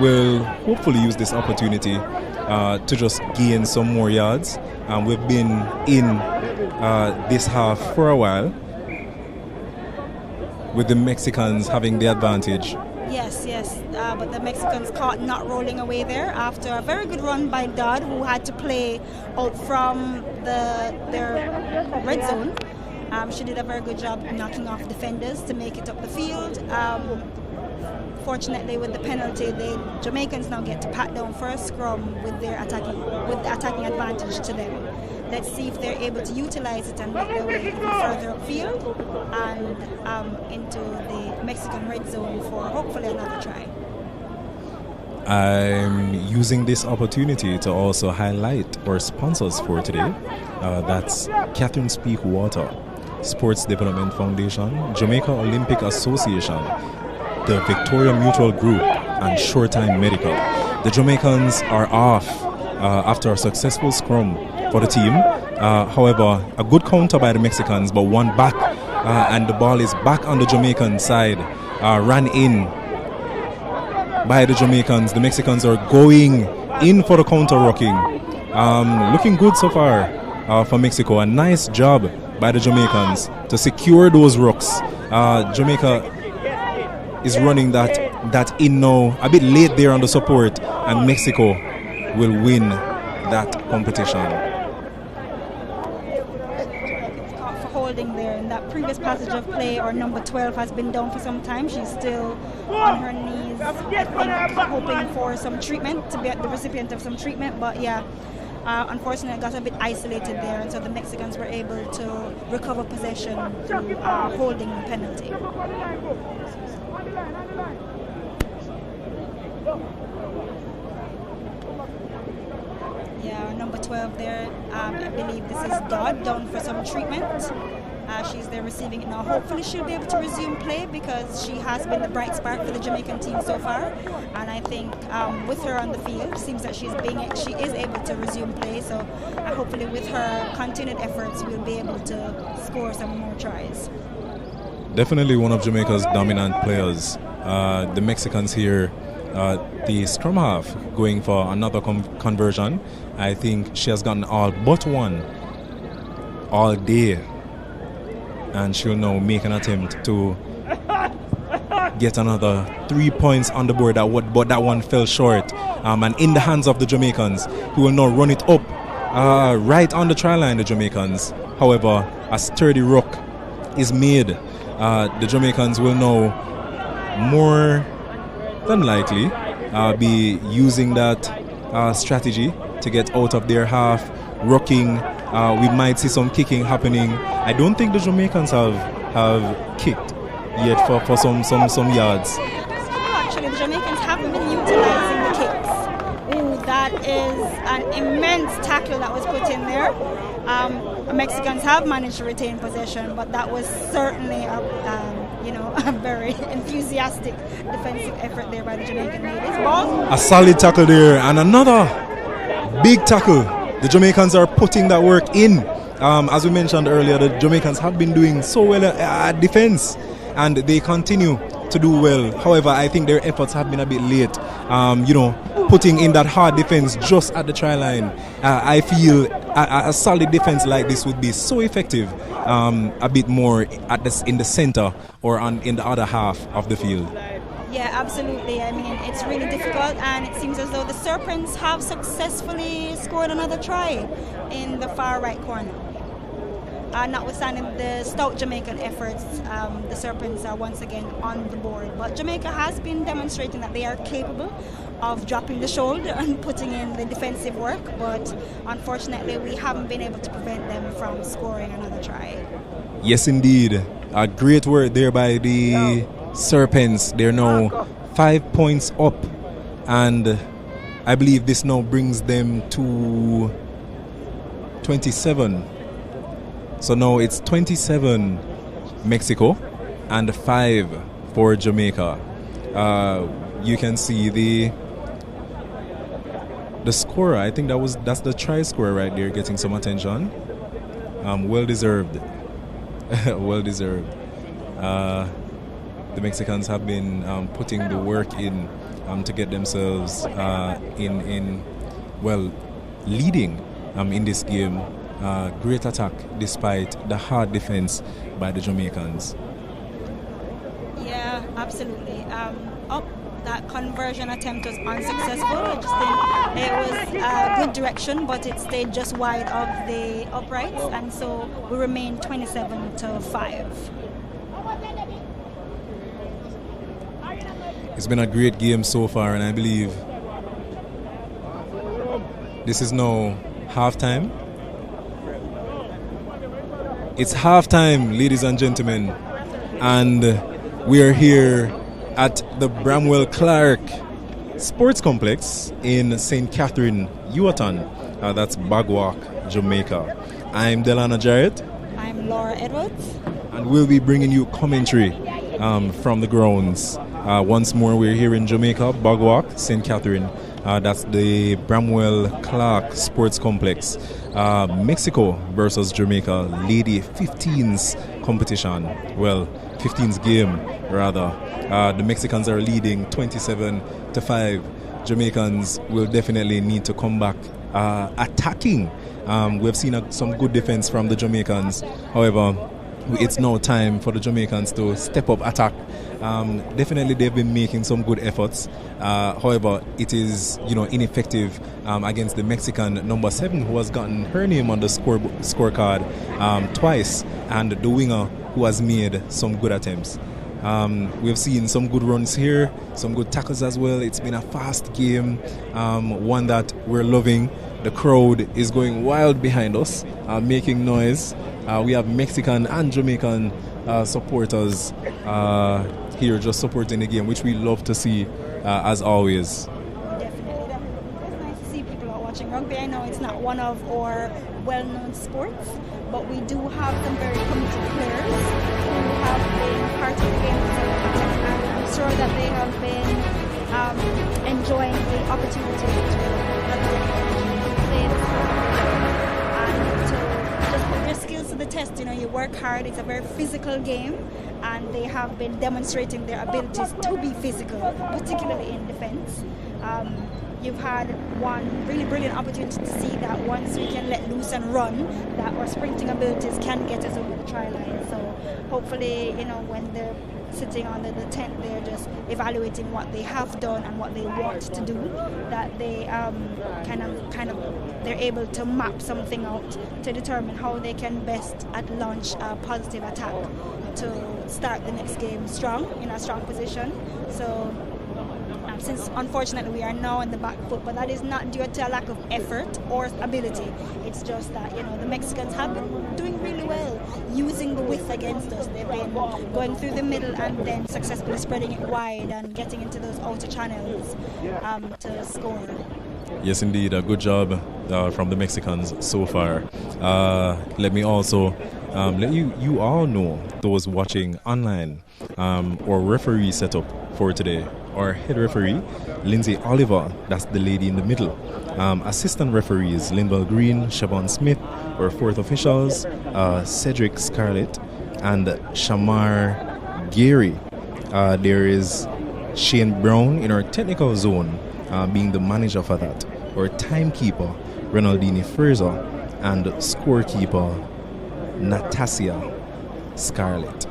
will hopefully use this opportunity to just gain some more yards. We've been in this half for a while, with the Mexicans having the advantage. Yes, but the Mexicans caught not rolling away there after a very good run by Dodd, who had to play out from their red zone. She did a very good job knocking off defenders to make it up the field. Fortunately, with the penalty, the Jamaicans now get to pat down for a scrum with the attacking advantage to them. Let's see if they're able to utilize it and make their way even further upfield and into the Mexican red zone for hopefully another try. I'm using this opportunity to also highlight our sponsors for today. That's Catherine Speak Water, Sports Development Foundation, Jamaica Olympic Association, the Victoria Mutual Group, and Shoretime Medical. The Jamaicans are off after a successful scrum for the team. However, a good counter by the Mexicans, but one back, and the ball is back on the Jamaican side. Ran in by the Jamaicans. The Mexicans are going in for the counter rocking. Looking good so far for Mexico. A nice job by the Jamaicans to secure those rocks. Jamaica is running that in now, a bit late there on the support, and Mexico will win that competition. For holding there in that previous passage of play, our number 12 has been down for some time. She's still on her knees, I think, hoping for some treatment, to be the recipient of some treatment, but yeah. Unfortunately, got a bit isolated there, and so the Mexicans were able to recover possession through holding the penalty. Yeah, number 12 there, I believe this is Dodd, down for some treatment. She's there receiving it now. Hopefully she'll be able to resume play, because she has been the bright spark for the Jamaican team so far. And I think with her on the field, seems that she is able to resume play. So hopefully with her continued efforts, we'll be able to score some more tries. Definitely one of Jamaica's dominant players. The Mexicans here, the scrum half, going for another conversion. I think she has gotten all but one all day, and she'll now make an attempt to get another 3 points on the board, but that one fell short, and in the hands of the Jamaicans, who will now run it up right on the try line. The Jamaicans, however, a sturdy rock is made. The Jamaicans will now more than likely be using that strategy to get out of their half, rocking. We might see some kicking happening. I don't think the Jamaicans have kicked yet for some yards. Actually, the Jamaicans haven't been utilizing the kicks. Ooh, that is an immense tackle that was put in there. The Mexicans have managed to retain possession, but that was certainly a very enthusiastic defensive effort there by the Jamaican ladies. Ball. A solid tackle there, and another big tackle. The Jamaicans are putting that work in. As we mentioned earlier, the Jamaicans have been doing so well at defense, and they continue to do well. However, I think their efforts have been a bit late. Putting in that hard defense just at the try line. I feel a solid defense like this would be so effective a bit more in the center or in the other half of the field. Yeah, absolutely. I mean, it's really difficult, and it seems as though the Serpents have successfully scored another try in the far right corner. Notwithstanding the stout Jamaican efforts, the Serpents are once again on the board. But Jamaica has been demonstrating that they are capable of dropping the shoulder and putting in the defensive work, but unfortunately we haven't been able to prevent them from scoring another try. Yes, indeed. A great work there by the Serpents. They're now 5 points up, and I believe this now brings them to 27. So now it's 27 Mexico and 5 for Jamaica. You can see the scorer. I think that's the try scorer right there, getting some attention. Well deserved. Well deserved. the Mexicans have been putting the work in to get themselves leading in this game. Great attack despite the hard defense by the Jamaicans. Yeah, absolutely. That conversion attempt was unsuccessful. I just think it was a good direction, but it stayed just wide of the uprights, and so we remained 27-5. It's been a great game so far, and I believe this is now halftime. It's halftime, ladies and gentlemen, and we are here at the Bramwell Clark Sports Complex in St. Catherine, Ewarton. That's Bagwalk, Jamaica. I'm Delana Jarrett. I'm Laura Edwards. And we'll be bringing you commentary from the grounds. Once more, we're here in Jamaica, Bagwalk, St. Catherine. That's the Bramwell Clark Sports Complex. Mexico versus Jamaica, Lady 15s competition. Well, 15s game, rather. The Mexicans are leading 27-5. Jamaicans will definitely need to come back attacking. We've seen some good defense from the Jamaicans. However, it's now time for the Jamaicans to step up attack. Definitely they've been making some good efforts. However, it is ineffective against the Mexican number 7 who has gotten her name on the scorecard twice, and the winger who has made some good attempts. We've seen some good runs here, some good tackles as well. It's been a fast game, one that we're loving. The crowd is going wild behind us, making noise. We have Mexican and Jamaican supporters here just supporting the game, which we love to see as always. Definitely. It's nice to see people are watching rugby. I know it's not one of our well-known sports, but we do have some very committed players who have been part of the game so much, and I'm sure that they have been enjoying the opportunity to play this and to just put their skills to the test. You work hard. It's a very physical game, and they have been demonstrating their abilities to be physical, particularly in defense. You've had one really brilliant opportunity to see that once we can let loose and run, that our sprinting abilities can get us over the try line. So hopefully, when they're sitting under the tent, they're just evaluating what they have done and what they want to do, that they they're able to map something out to determine how they can best launch a positive attack to start the next game strong, in a strong position. So since unfortunately we are now on the back foot, but that is not due to a lack of effort or ability. It's just that the Mexicans have been doing really well using the width against us. They've been going through the middle and then successfully spreading it wide and getting into those outer channels to score. Yes, indeed, a good job from the Mexicans so far. Let me also let you all know, those watching online, our referee setup for today. Our head referee, Lindsay Oliver, that's the lady in the middle. Assistant referees, Lindwell Green, Siobhan Smith. Our fourth officials, Cedric Scarlett and Shamar Gary. There is Shane Brown in our technical zone, being the manager for that. Our timekeeper, Renaldini Fraser, and scorekeeper, Natasia Scarlett.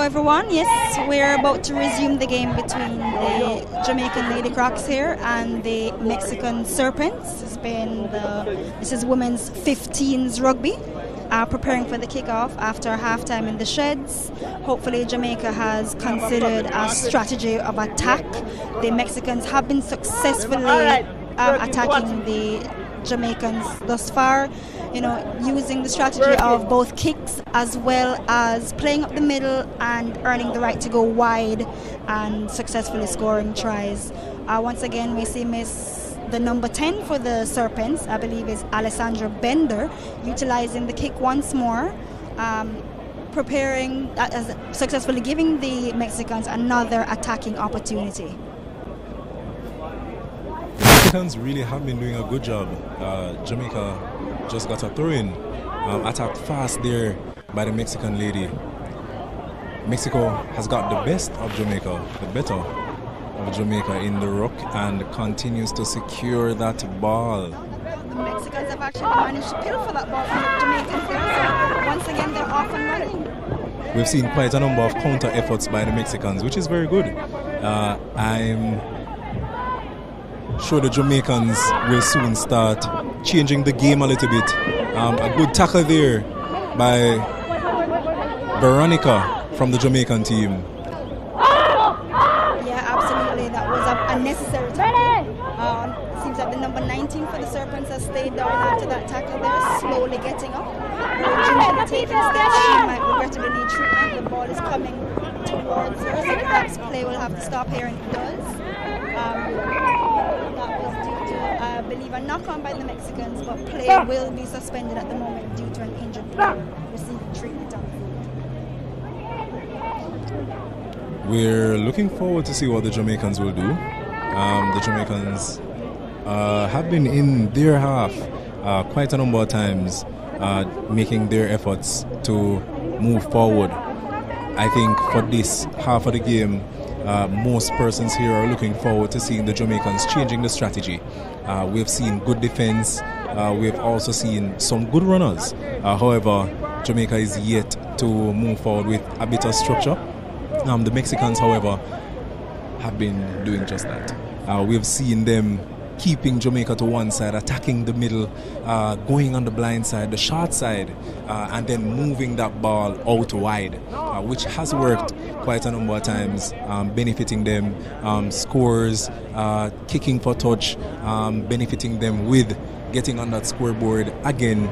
Hello everyone, yes, we're about to resume the game between the Jamaican Lady Crocs here and the Mexican Serpents. This is women's 15s rugby, preparing for the kickoff after halftime in the sheds. Hopefully Jamaica has considered a strategy of attack. The Mexicans have been successfully attacking the Jamaicans thus far, using the strategy of both kicks as well as playing up the middle and earning the right to go wide and successfully scoring tries. Once again, we see the number 10 for the Serpents, I believe is Alessandra Bender, utilizing the kick once more, successfully giving the Mexicans another attacking opportunity. Mexicans really have been doing a good job. Jamaica just got a throw-in, attacked fast there by the Mexican lady. Mexico has got the best of Jamaica, the better of Jamaica in the ruck, and continues to secure that ball. The Mexicans have actually managed to pilfer that ball from the Jamaicans there, so once again they're off and running. We've seen quite a number of counter efforts by the Mexicans, which is very good. I'm sure the Jamaicans will soon start changing the game a little bit. A good tackle there by Veronica from the Jamaican team. Yeah, absolutely. That was a necessary tackle. It seems like the number 19 for the Serpents has stayed down after that tackle there, slowly getting up. Gingerly taking steps. She might regrettably need treatment. The ball is coming towards her, so perhaps play will have to stop here, and it does. That was due to, I believe, a knock-on by the Mexicans, but play will be suspended at the moment due to an injured player receiving treatment on the field. We're looking forward to see what the Jamaicans will do. The Jamaicans have been in their half quite a number of times, making their efforts to move forward. I think for this half of the game, most persons here are looking forward to seeing the Jamaicans changing the strategy. We've seen good defense. We've also seen some good runners. However, Jamaica is yet to move forward with a bit of structure. The Mexicans, however, have been doing just that. We've seen them keeping Jamaica to one side, attacking the middle, going on the blind side, the short side, and then moving that ball out wide, which has worked quite a number of times, benefiting them, scores, kicking for touch, benefiting them with getting on that scoreboard again,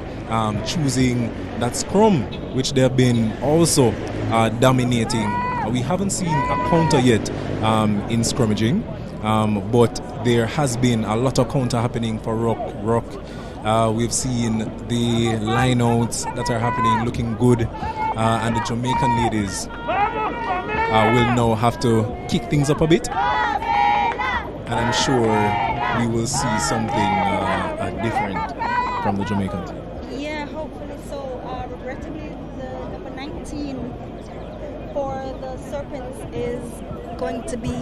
choosing that scrum, which they have been also dominating. We haven't seen a counter yet in scrummaging, but there has been a lot of counter happening for Rock. We've seen the lineouts that are happening looking good, and the Jamaican ladies will now have to kick things up a bit, and I'm sure we will see something different from the Jamaican team. Yeah, hopefully so. Regrettably, the number 19 for the Serpents is going to be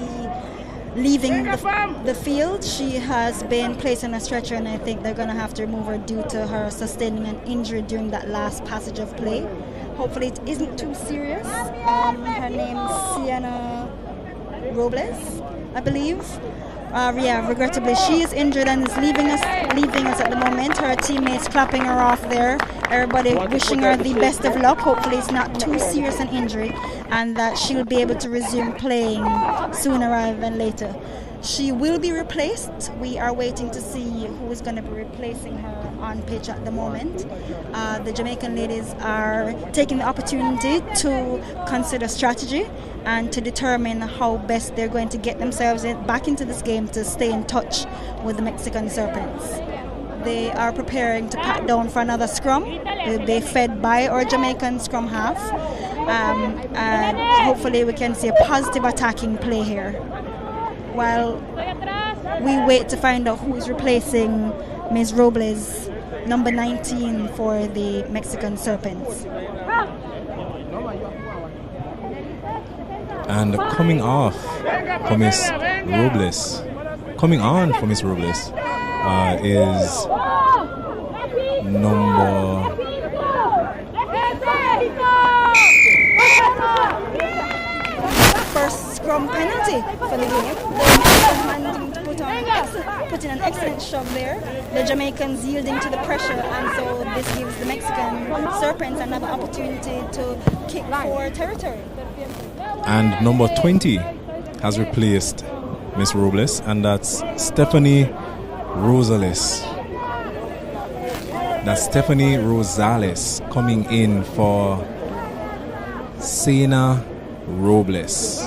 leaving the field. She has been placed on a stretcher, and I think they're going to have to remove her due to her sustaining an injury during that last passage of play. Hopefully it isn't too serious. Her name's Sienna Robles, I believe. Regrettably she is injured and is leaving us at the moment. Her teammates clapping her off there. Everybody wishing her the best of luck. Hopefully it's not too serious an injury and that she'll be able to resume playing sooner rather than later. She will be replaced. We are waiting to see who is going to be replacing her on pitch at the moment. The Jamaican ladies are taking the opportunity to consider strategy and to determine how best they're going to get themselves back into this game to stay in touch with the Mexican Serpents. They are preparing to pat down for another scrum. They'll be fed by our Jamaican scrum half, and hopefully we can see a positive attacking play here, while we wait to find out who is replacing Ms. Robles, number 19 for the Mexican Serpents. And coming on for Ms. Robles is number scrum penalty for the game. The Mexicans managing to put in an excellent shove there. The Jamaicans yielding to the pressure, and so this gives the Mexican Serpents another opportunity to kick for territory. And number 20 has replaced Miss Robles, and that's Stephanie Rosales. That's Stephanie Rosales coming in for Sena Robles.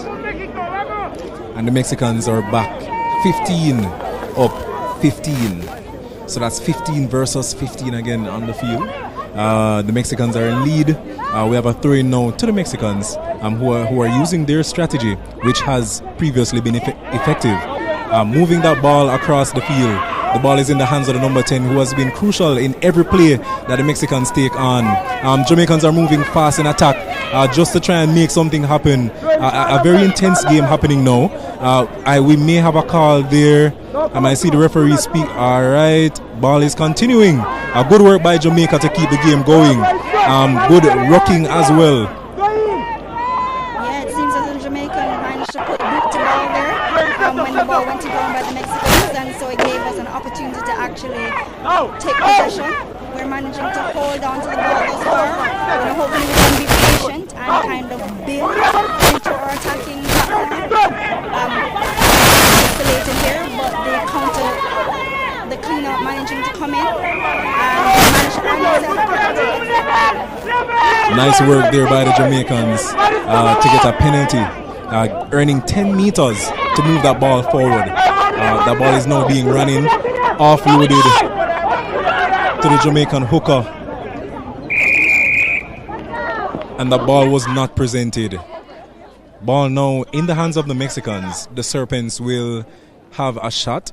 And the Mexicans are back 15 up 15. So that's 15 versus 15 again on the field. The Mexicans are in lead. We have a throw-in now to the Mexicans who are using their strategy, which has previously been effective. Moving that ball across the field. The ball is in the hands of the number 10, who has been crucial in every play that the Mexicans take on. Jamaicans are moving fast in attack just to try and make something happen. A very intense game happening now. We may have a call there. I see the referee speak. All right, ball is continuing. Good work by Jamaica to keep the game going. Good rocking as well. Yeah, it seems as though Jamaica managed to put boot to ball there when the ball went to ground by the Mexicans, and so it gave us an opportunity to actually take possession. We're managing to hold on to the ball thus far. Hopefully we can be patient and kind of build into our attacking platform. Isolated here, but they counter the cleanup managing to come in and manage to nice work there by the Jamaicans to get a penalty, earning 10 meters to move that ball forward. That ball is now being run in, offloaded to the Jamaican hooker, and the ball was not presented. Ball now in the hands of the Mexicans. The Serpents will have a shot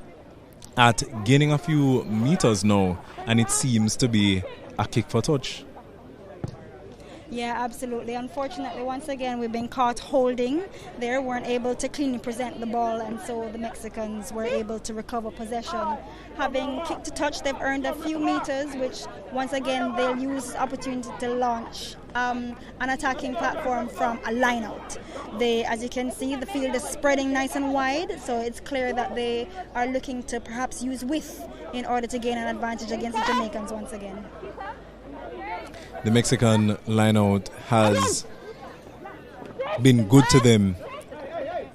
at gaining a few meters now, and it seems to be a kick for touch. Yeah, absolutely. Unfortunately, once again, we've been caught holding there, weren't able to cleanly present the ball, and so the Mexicans were able to recover possession. Having kicked to touch, they've earned a few meters, which once again, they'll use this opportunity to launch an attacking platform from a line out. As you can see, the field is spreading nice and wide, so it's clear that they are looking to perhaps use width in order to gain an advantage against the Jamaicans once again. The Mexican lineout has been good to them.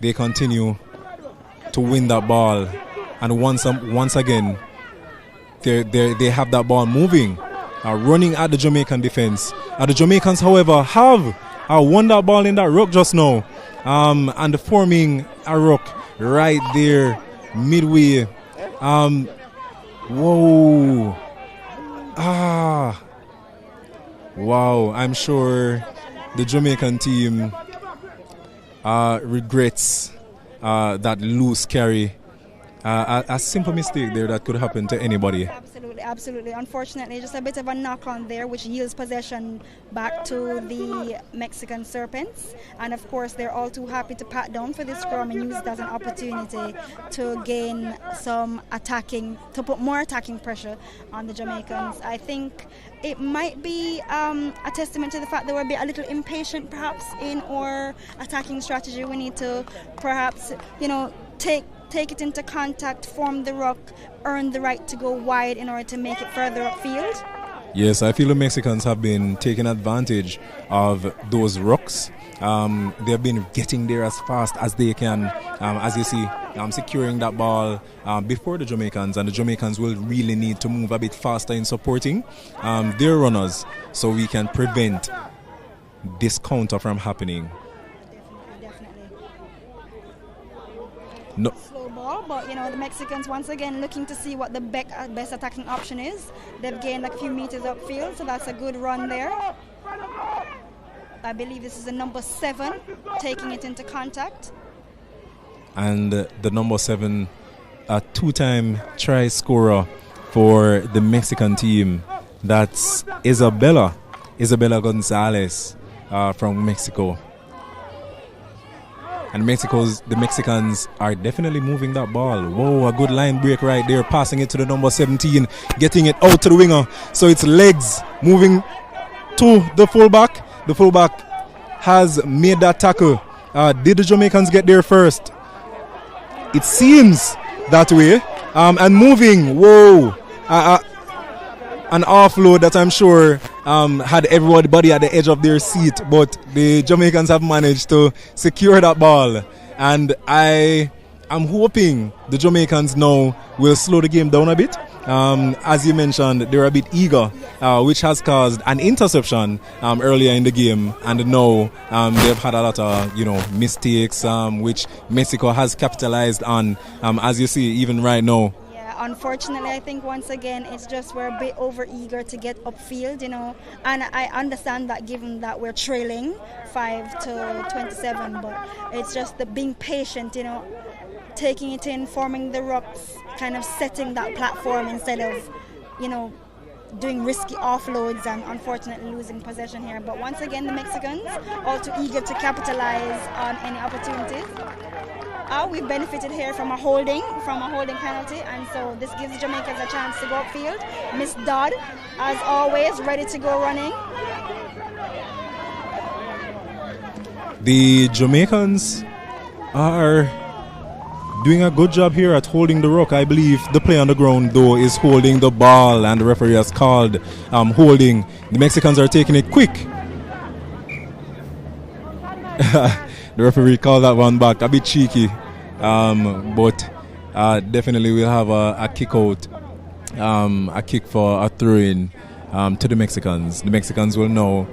They continue to win that ball, and once again, they have that ball moving, running at the Jamaican defense. The Jamaicans, however, have won that ball in that ruck just now, and forming a ruck right there midway. Whoa! Wow, I'm sure the Jamaican team regrets that loose carry. A simple mistake there that could happen to anybody. Absolutely. Unfortunately, just a bit of a knock on there, which yields possession back to the Mexican Serpents. And of course, they're all too happy to pat down for this scrum and use it as an opportunity to gain some attacking, to put more attacking pressure on the Jamaicans. I think it might be a testament to the fact that we're a bit a little impatient perhaps in our attacking strategy. We need to perhaps, take it into contact, form the ruck, earn the right to go wide in order to make it further upfield. Yes, I feel the Mexicans have been taking advantage of those rucks. They have been getting there as fast as they can, as you see, securing that ball before the Jamaicans, and the Jamaicans will really need to move a bit faster in supporting their runners so we can prevent this counter from happening. Definitely. No. Slow ball, but the Mexicans once again looking to see what the best attacking option is. They've gained a few meters upfield, so that's a good run there. I believe this is the number 7 taking it into contact. And the number 7, a 2-time try scorer for the Mexican team. That's Isabella Gonzalez from Mexico. And the Mexicans are definitely moving that ball. Whoa, a good line break right there. Passing it to the number 17. Getting it out to the winger. So it's legs moving to the fullback. The fullback has made that tackle. Did the Jamaicans get there first? It seems that way. And moving, whoa. An offload that I'm sure had everybody at the edge of their seat, but the Jamaicans have managed to secure that ball. And I'm hoping the Jamaicans now will slow the game down a bit. As you mentioned, they're a bit eager, which has caused an interception earlier in the game, and now they've had a lot of mistakes, which Mexico has capitalized on, as you see even right now. Yeah, unfortunately, I think once again it's just we're a bit over eager to get upfield, and I understand that given that we're trailing 5-27, but it's just the being patient, taking it in, forming the rocks, kind of setting that platform instead of, doing risky offloads and unfortunately losing possession here. But once again, the Mexicans all too eager to capitalize on any opportunities. We benefited here from a holding penalty, and so this gives the Jamaicans a chance to go upfield. Miss Dodd, as always, ready to go running. The Jamaicans are doing a good job here at holding the rock. I believe the player on the ground, though, is holding the ball, and the referee has called holding. The Mexicans are taking it quick. The referee called that one back. A bit cheeky, but definitely we'll have a kick out, a kick for a throw-in to the Mexicans. The Mexicans will now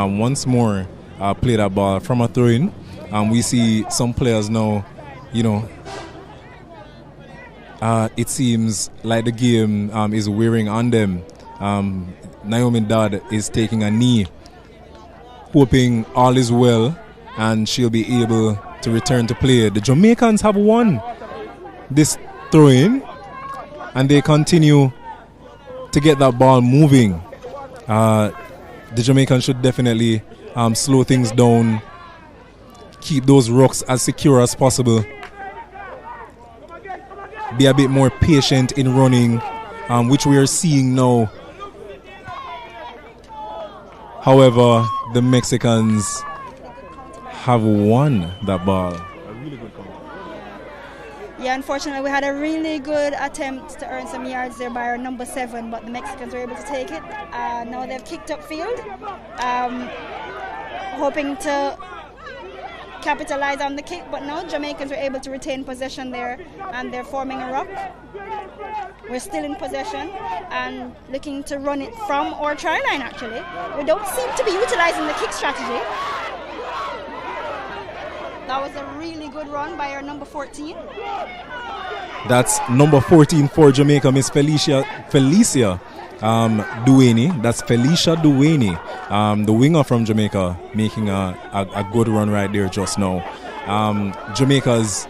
once more play that ball from a throw-in. We see some players now, it seems like the game is wearing on them. Naomi Dodd is taking a knee, hoping all is well and she'll be able to return to play. The Jamaicans have won this throw-in, and they continue to get that ball moving. The Jamaicans should definitely slow things down, keep those rocks as secure as possible, be a bit more patient in running, which we are seeing now. However, the Mexicans have won that ball. Yeah, unfortunately, we had a really good attempt to earn some yards there by our number 7, but the Mexicans were able to take it. Now they've kicked up field, hoping to capitalize on the kick, but no, Jamaicans were able to retain possession there, and they're forming a rock. We're still in possession and looking to run it from our try line, actually. We don't seem to be utilizing the kick strategy. That was a really good run by our number 14. That's number 14 for Jamaica, Miss Felicia Duaney. That's Felicia Duaney, the winger from Jamaica, making a good run right there just now. Jamaica's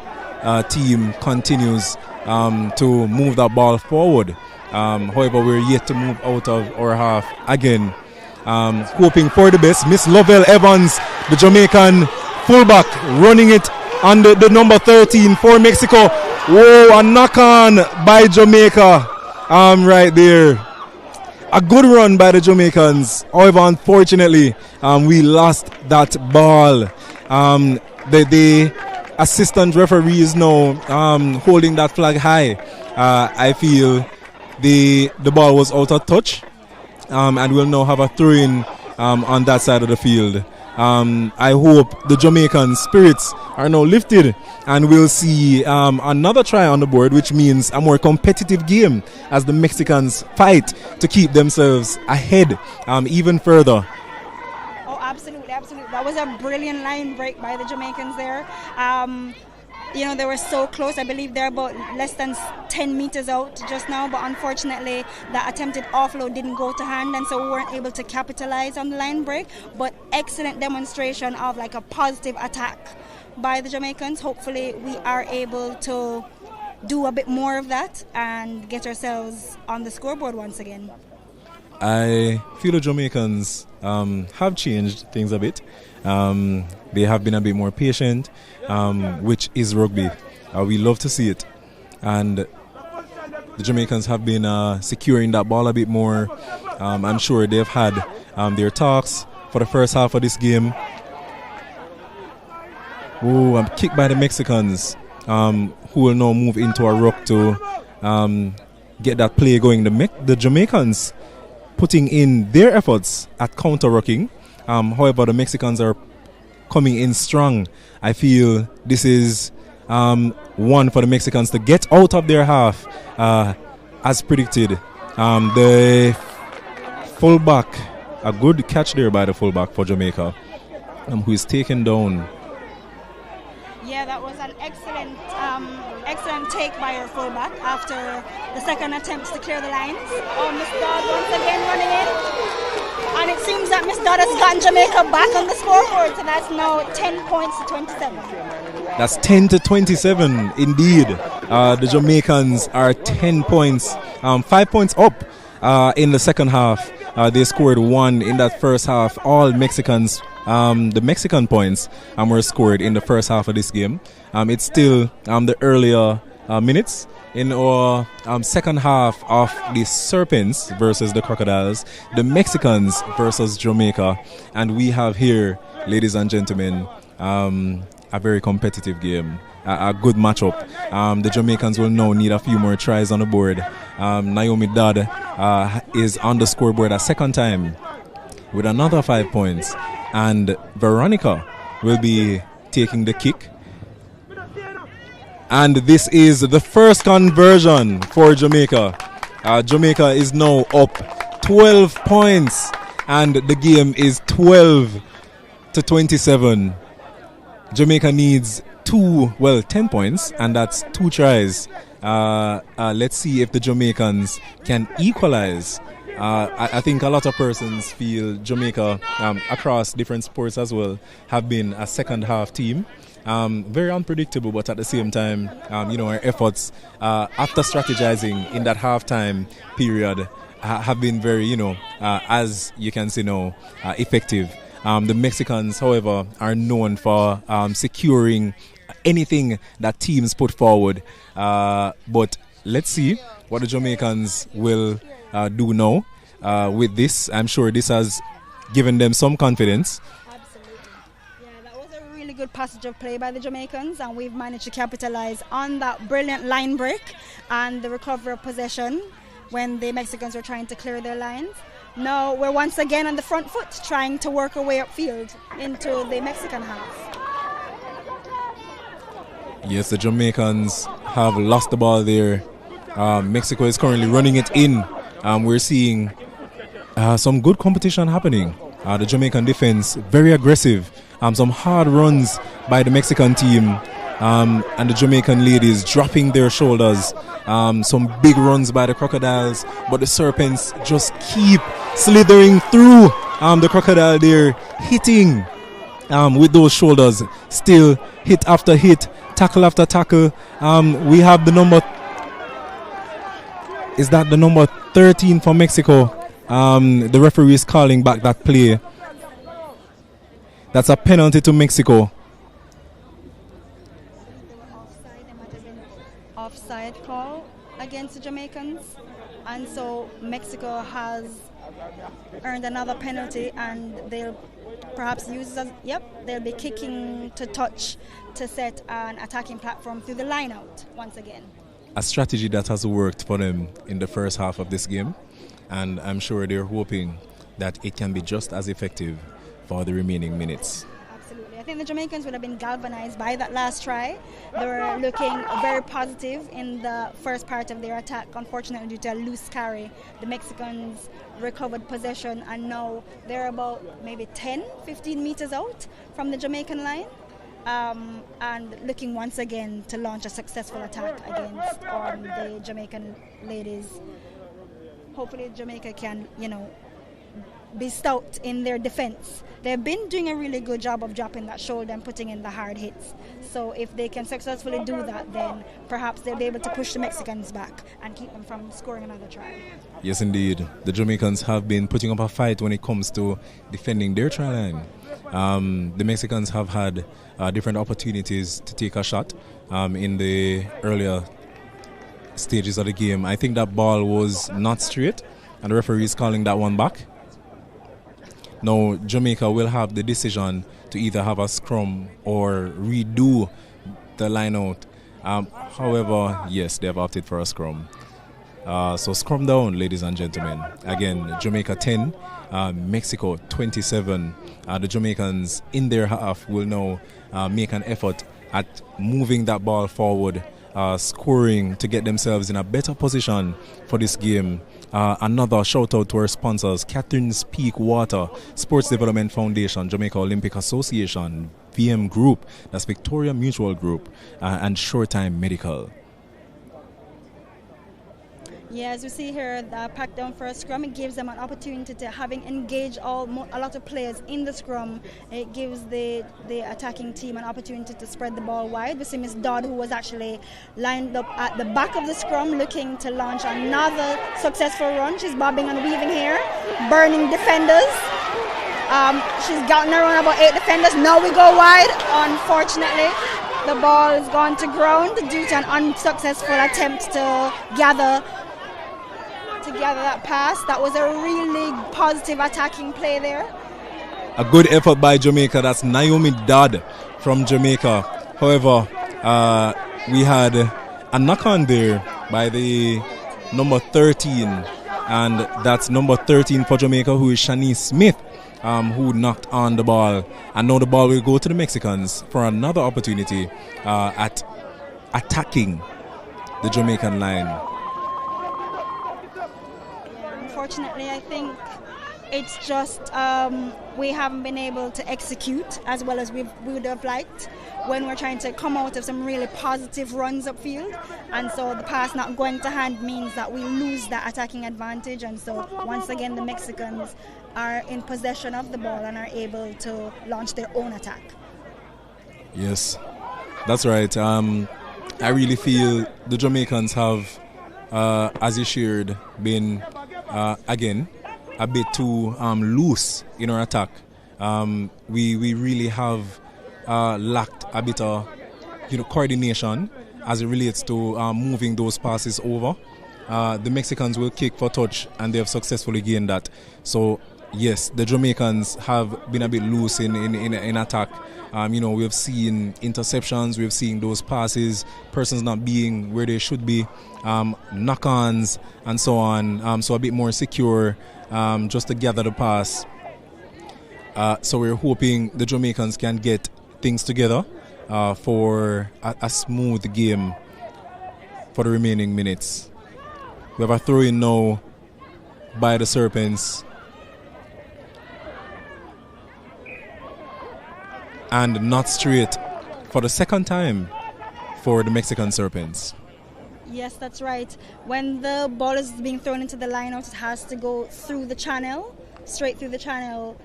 team continues to move that ball forward. However, we're yet to move out of our half again. Hoping for the best. Miss Lovell Evans, the Jamaican fullback, running it on the number 13 for Mexico. Whoa, a knock on by Jamaica. Right there. A good run by the Jamaicans. However, unfortunately, we lost that ball. The assistant referee is now holding that flag high. I feel the ball was out of touch, and we'll now have a throw-in on that side of the field. I hope the Jamaican spirits are now lifted, and we'll see another try on the board, which means a more competitive game as the Mexicans fight to keep themselves ahead even further. Oh, absolutely. That was a brilliant line break by the Jamaicans there. They were so close. I believe they're about less than 10 meters out just now, but unfortunately the attempted offload didn't go to hand, and so we weren't able to capitalize on the line break. But excellent demonstration of like a positive attack by the Jamaicans. Hopefully we are able to do a bit more of that and get ourselves on the scoreboard once again. I feel the Jamaicans have changed things a bit. They have been a bit more patient, which is rugby. We love to see it. And the Jamaicans have been securing that ball a bit more. I'm sure they've had their talks for the first half of this game. Oh, I'm kicked by the Mexicans, who will now move into a ruck to get that play going. The Jamaicans putting in their efforts at counter-rucking. However, the Mexicans are coming in strong. I feel this is one for the Mexicans to get out of their half as predicted. The fullback, a good catch there by the fullback for Jamaica, who is taken down. Yeah, that was an excellent take by your fullback after the second attempts to clear the lines. Miss Dodd once again running in. And it seems that Miss Dodd has gotten Jamaica back on the scoreboard, so that's now 10 points to 27. That's 10 to 27, indeed. The Jamaicans are 10 points, 5 points up in the second half. They scored 1 in that first half. All Mexicans, the Mexican points were scored in the first half of this game. It's still the earlier minutes in our second half of the Serpents versus the Crocodiles, the Mexicans versus Jamaica, and we have here, ladies and gentlemen, a very competitive game, a good matchup. The Jamaicans will now need a few more tries on the board. Naomi Dodd is on the scoreboard a second time with another 5 points, and Veronica will be taking the kick. And this is the first conversion for Jamaica. Jamaica is now up 12 points, and the game is 12 to 27. Jamaica needs 10 points, and that's 2 tries. Let's see if the Jamaicans can equalize. I think a lot of persons feel Jamaica, across different sports as well, have been a second half team. Very unpredictable, but at the same time, our efforts after strategizing in that halftime period have been very, as you can see now, effective. The Mexicans, however, are known for securing anything that teams put forward. But let's see what the Jamaicans will do now with this. I'm sure this has given them some confidence. Good passage of play by the Jamaicans, and we've managed to capitalize on that brilliant line break and the recovery of possession when the Mexicans were trying to clear their lines. Now we're once again on the front foot, trying to work our way upfield into the Mexican half. Yes, the Jamaicans have lost the ball there. Mexico is currently running it in. We're seeing some good competition happening. The Jamaican defense very aggressive. Some hard runs by the Mexican team, and the Jamaican ladies dropping their shoulders. Some big runs by the Crocodiles, but the Serpents just keep slithering through the Crocodile there, hitting with those shoulders. Still hit after hit, tackle after tackle. We have the number, is that the number 13 for Mexico? The referee is calling back that play. That's a penalty to Mexico. Offside call against the Jamaicans, and so Mexico has earned another penalty, and they'll perhaps use it as, they'll be kicking to touch to set an attacking platform through the line out once again. A strategy that has worked for them in the first half of this game, and I'm sure they're hoping that it can be just as effective for the remaining minutes. Absolutely. I think the Jamaicans would have been galvanized by that last try. They were looking very positive in the first part of their attack. Unfortunately, due to a loose carry, the Mexicans recovered possession, and now they're about maybe 10-15 meters out from the Jamaican line, and looking once again to launch a successful attack against the Jamaican ladies. Hopefully Jamaica can, be stout in their defense. They've been doing a really good job of dropping that shoulder and putting in the hard hits. So if they can successfully do that, then perhaps they'll be able to push the Mexicans back and keep them from scoring another try. Yes, indeed. The Jamaicans have been putting up a fight when it comes to defending their try line. The Mexicans have had different opportunities to take a shot in the earlier stages of the game. I think that ball was not straight, and the referee is calling that one back. Now, Jamaica will have the decision to either have a scrum or redo the line out. However, yes, they have opted for a scrum. So scrum down, ladies and gentlemen. Again, Jamaica 10, Mexico 27. The Jamaicans in their half will now make an effort at moving that ball forward, scoring to get themselves in a better position for this game. Another shout out to our sponsors: Catherine's Peak Water, Sports Development Foundation, Jamaica Olympic Association, VM Group, that's Victoria Mutual Group, and Shortime Medical. Yeah, as we see here, the pack down for a scrum, it gives them an opportunity to, having engaged a lot of players in the scrum, it gives the attacking team an opportunity to spread the ball wide. We see Miss Dodd, who was actually lined up at the back of the scrum, looking to launch another successful run. She's bobbing and weaving here, burning defenders. She's gotten around about 8 defenders. Now we go wide. Unfortunately, the ball has gone to ground due to an unsuccessful attempt to gather that pass. That was a really positive attacking play there. A good effort by Jamaica. That's Naomi Dodd from Jamaica. However, we had a knock-on there by the number 13, and that's number 13 for Jamaica, who is Shanice Smith, who knocked on the ball. And now the ball will go to the Mexicans for another opportunity at attacking the Jamaican line. Unfortunately, I think it's just we haven't been able to execute as well as we would have liked when we're trying to come out of some really positive runs upfield, and so the pass not going to hand means that we lose that attacking advantage, and so once again the Mexicans are in possession of the ball and are able to launch their own attack. Yes, that's right. I really feel the Jamaicans have, as you shared, been again a bit too loose in our attack. We really have lacked a bit of coordination as it relates to moving those passes over. The Mexicans will kick for touch, and they have successfully gained that. So yes, the Jamaicans have been a bit loose in attack. We have seen interceptions, we've seen those passes, persons not being where they should be, knock-ons and so on, so a bit more secure just to gather the pass. So we're hoping the Jamaicans can get things together for a smooth game for the remaining minutes. We have a throw-in now by the Serpents. And not straight for the second time for the Mexican Serpents. Yes, that's right. When the ball is being thrown into the lineout, it has to go through the channel, straight through the channel,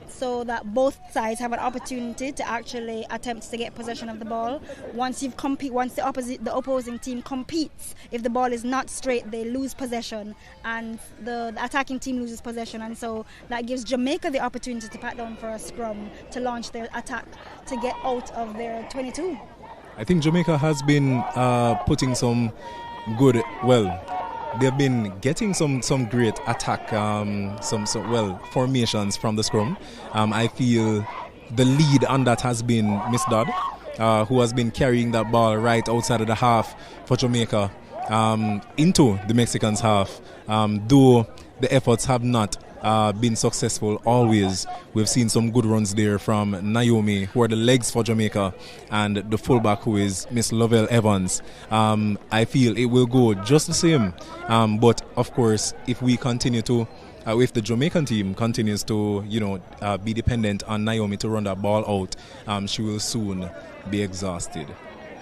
so that both sides have an opportunity to actually attempt to get possession of the ball. Once the opposing team competes, if the ball is not straight, they lose possession, and the attacking team loses possession, and so that gives Jamaica the opportunity to pat down for a scrum to launch their attack to get out of their 22. I think Jamaica has been putting some good, they've been getting some great attack, formations from the scrum. I feel the lead on that has been Miss Dodd, who has been carrying that ball right outside of the half for Jamaica into the Mexicans' half. Though the efforts have not been successful always, we've seen some good runs there from Naomi, who are the legs for Jamaica, and the fullback, who is Miss Lovell Evans. I feel it will go just the same, but of course, if we continue to if the Jamaican team continues to be dependent on Naomi to run that ball out, she will soon be exhausted.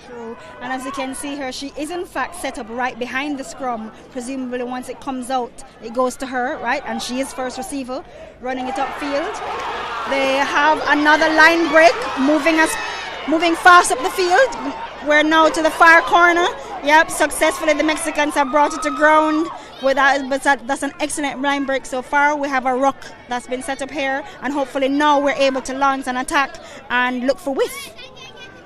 True. And as you can see here, she is in fact set up right behind the scrum. Presumably once it comes out, it goes to her, right? And she is first receiver, running it upfield. They have another line break, moving fast up the field. We're now to the far corner. Yep, successfully the Mexicans have brought it to ground. That's an excellent line break so far. We have a ruck that's been set up here, and hopefully now we're able to launch an attack and look for width.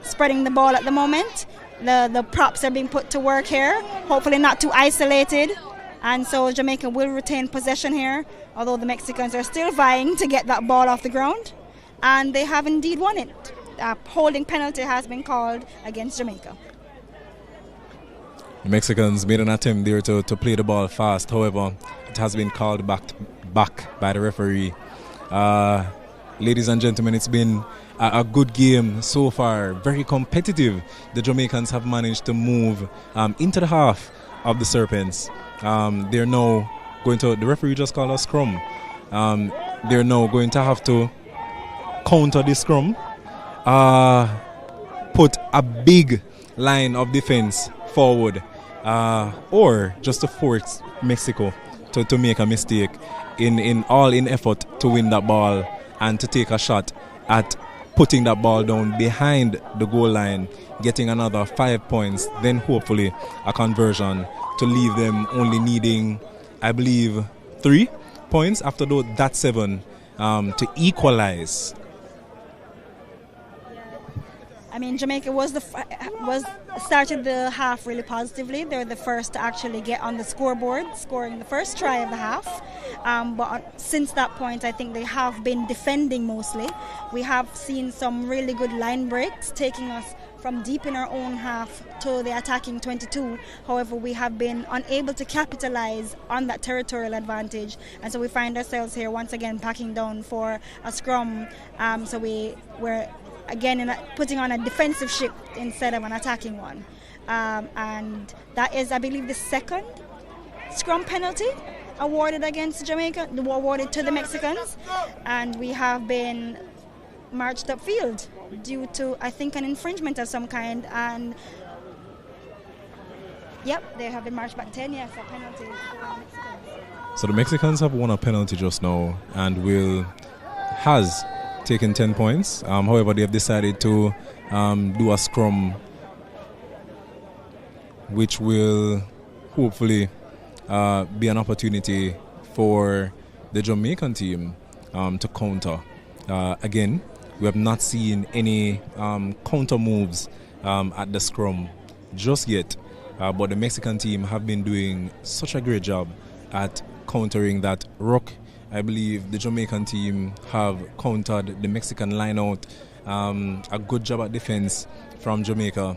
Spreading the ball at the moment. The props are being put to work here, hopefully not too isolated, And so Jamaica will retain possession here, although the Mexicans are still vying to get that ball off the ground. And they have indeed won it. A holding penalty has been called against Jamaica. The Mexicans made an attempt there to play the ball fast. However, it has been called back by the referee. Ladies and gentlemen, it's been a good game so far. Very competitive. The Jamaicans have managed to move into the half of the Serpents. They're now going to, the referee just called a scrum. They're now going to have to counter the scrum. Put a big line of defense forward. Or just to force Mexico to make a mistake in effort to win that ball and to take a shot at putting that ball down behind the goal line, getting another 5 points, then hopefully a conversion to leave them only needing, I believe, 3 points after that 7 to equalize. I mean, Jamaica started the half really positively. They were the first to actually get on the scoreboard, scoring the first try of the half. But since that point, I think they have been defending mostly. We have seen some really good line breaks, taking us from deep in our own half to the attacking 22. However, we have been unable to capitalize on that territorial advantage. And so we find ourselves here once again packing down for a scrum. So we're again putting on a defensive shift instead of an attacking one. And that is, I believe, the second scrum penalty awarded against Jamaica, awarded to the Mexicans. And we have been marched upfield due to, I think, an infringement of some kind. And yep, they have been marched back 10, yes, a penalty for the Mexicans. So the Mexicans have won a penalty just now and has taken 10 points. However, they have decided to do a scrum, which will hopefully be an opportunity for the Jamaican team to counter. Again, we have not seen any counter moves at the scrum just yet, but the Mexican team have been doing such a great job at countering that ruck. I believe the Jamaican team have countered the Mexican line out. A good job at defense from Jamaica.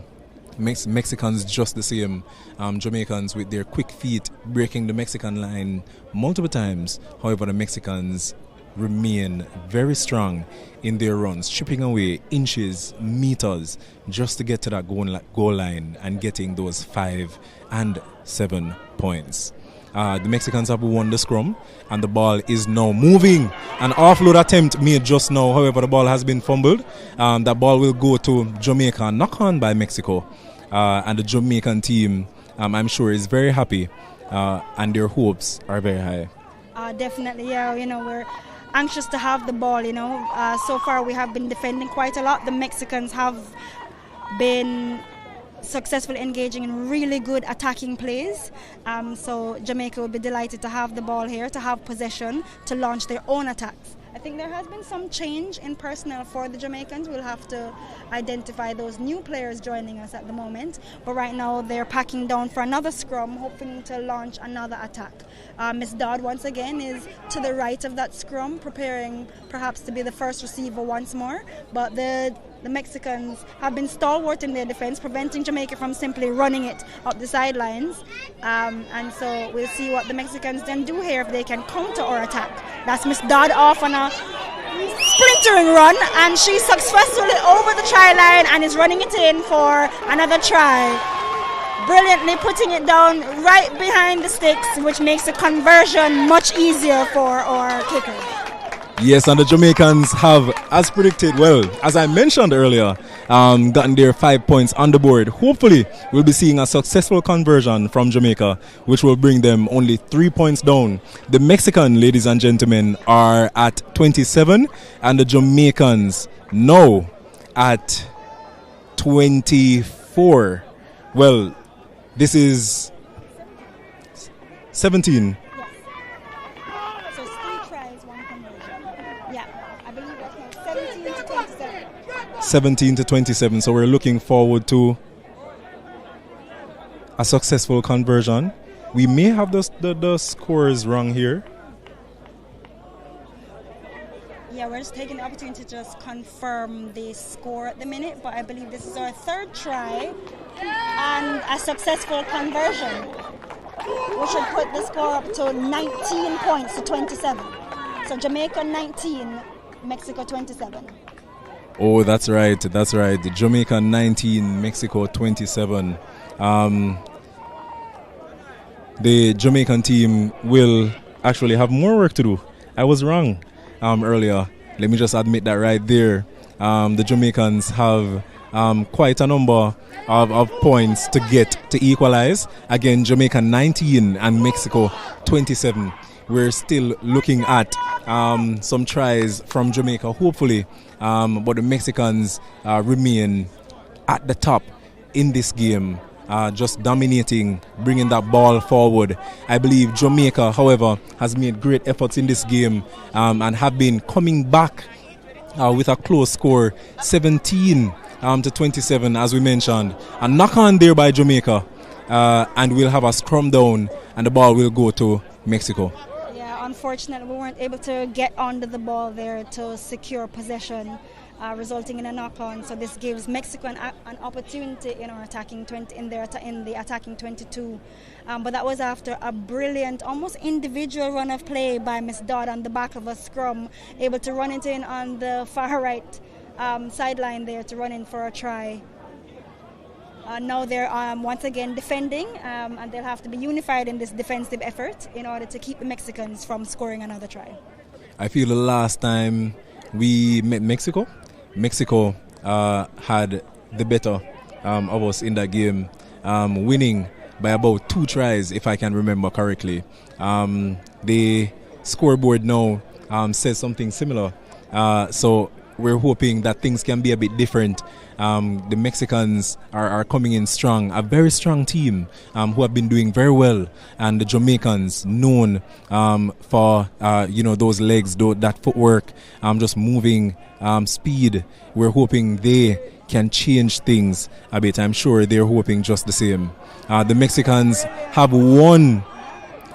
Mexicans just the same. Jamaicans with their quick feet breaking the Mexican line multiple times. However, the Mexicans remain very strong in their runs, chipping away inches, meters, just to get to that goal line and getting those 5 and 7 points. The Mexicans have won the scrum and the ball is now moving. An offload attempt made just now, however the ball has been fumbled. That ball will go to Jamaica, knock on by Mexico, and the Jamaican team, I'm sure, is very happy and their hopes are very high. Definitely, yeah, we're anxious to have the ball. So far we have been defending quite a lot. The Mexicans have been successfully engaging in really good attacking plays. So Jamaica will be delighted to have the ball here, to have possession, to launch their own attacks. I think there has been some change in personnel for the Jamaicans. We'll have to identify those new players joining us at the moment. But right now they're packing down for another scrum, hoping to launch another attack. Miss Dodd once again is to the right of that scrum, preparing perhaps to be the first receiver once more. But the Mexicans have been stalwart in their defense, preventing Jamaica from simply running it up the sidelines. And so we'll see what the Mexicans then do here, if they can counter or attack. That's Miss Dodd off on a splintering run, and she's successfully over the try line and is running it in for another try. Brilliantly putting it down right behind the sticks, which makes the conversion much easier for our kicker. Yes, and the Jamaicans have, as predicted, well, as I mentioned earlier, gotten their 5 points on the board. Hopefully, we'll be seeing a successful conversion from Jamaica, which will bring them only 3 points down. The Mexican, ladies and gentlemen, are at 27, and the Jamaicans now at 24. Well, this is 17. 17 to 27, so we're looking forward to a successful conversion. We may have the scores wrong here. Yeah, we're just taking the opportunity to just confirm the score at the minute, but I believe this is our third try and a successful conversion, which should put the score up to 19 points to 27. So Jamaica 19, Mexico 27. Oh, that's right. That's right. Jamaica 19, Mexico 27. The Jamaican team will actually have more work to do. I was wrong earlier. Let me just admit that right there. The Jamaicans have quite a number of points to get to equalize. Again, Jamaica 19 and Mexico 27. We're still looking at some tries from Jamaica, hopefully. But the Mexicans remain at the top in this game, just dominating, bringing that ball forward. I believe Jamaica, however, has made great efforts in this game and have been coming back with a close score, 17 to 27, as we mentioned. A knock on there by Jamaica, and we'll have a scrum down, and the ball will go to Mexico. Unfortunately, we weren't able to get onto the ball there to secure possession, resulting in a knock-on. So this gives Mexico an opportunity in our attacking 20 in the attacking 22. But that was after a brilliant, almost individual run of play by Miss Dodd on the back of a scrum, able to run it in on the far right sideline there to run in for a try. Now they're once again defending, and they'll have to be unified in this defensive effort in order to keep the Mexicans from scoring another try. I feel the last time we met Mexico had the better of us in that game, winning by about 2 tries, if I can remember correctly. The scoreboard now says something similar, so we're hoping that things can be a bit different. The Mexicans are coming in strong, a very strong team who have been doing very well, and the Jamaicans known for those legs, that footwork, just moving speed. We're hoping they can change things a bit. I'm sure they're hoping just the same. The Mexicans have won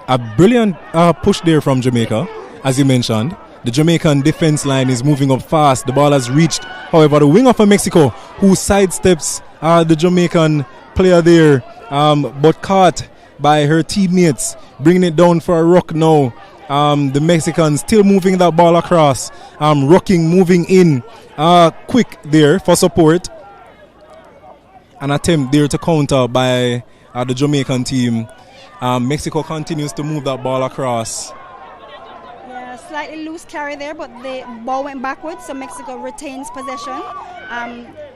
a brilliant push there from Jamaica, as you mentioned. The Jamaican defense line is moving up fast. The ball has reached, however, the winger for Mexico, who sidesteps the Jamaican player there, but caught by her teammates, bringing it down for a ruck now. The Mexicans still moving that ball across, rocking, moving in, quick there for support. An attempt there to counter by the Jamaican team. Mexico continues to move that ball across. Slightly loose carry there, but the ball went backwards, so Mexico retains possession.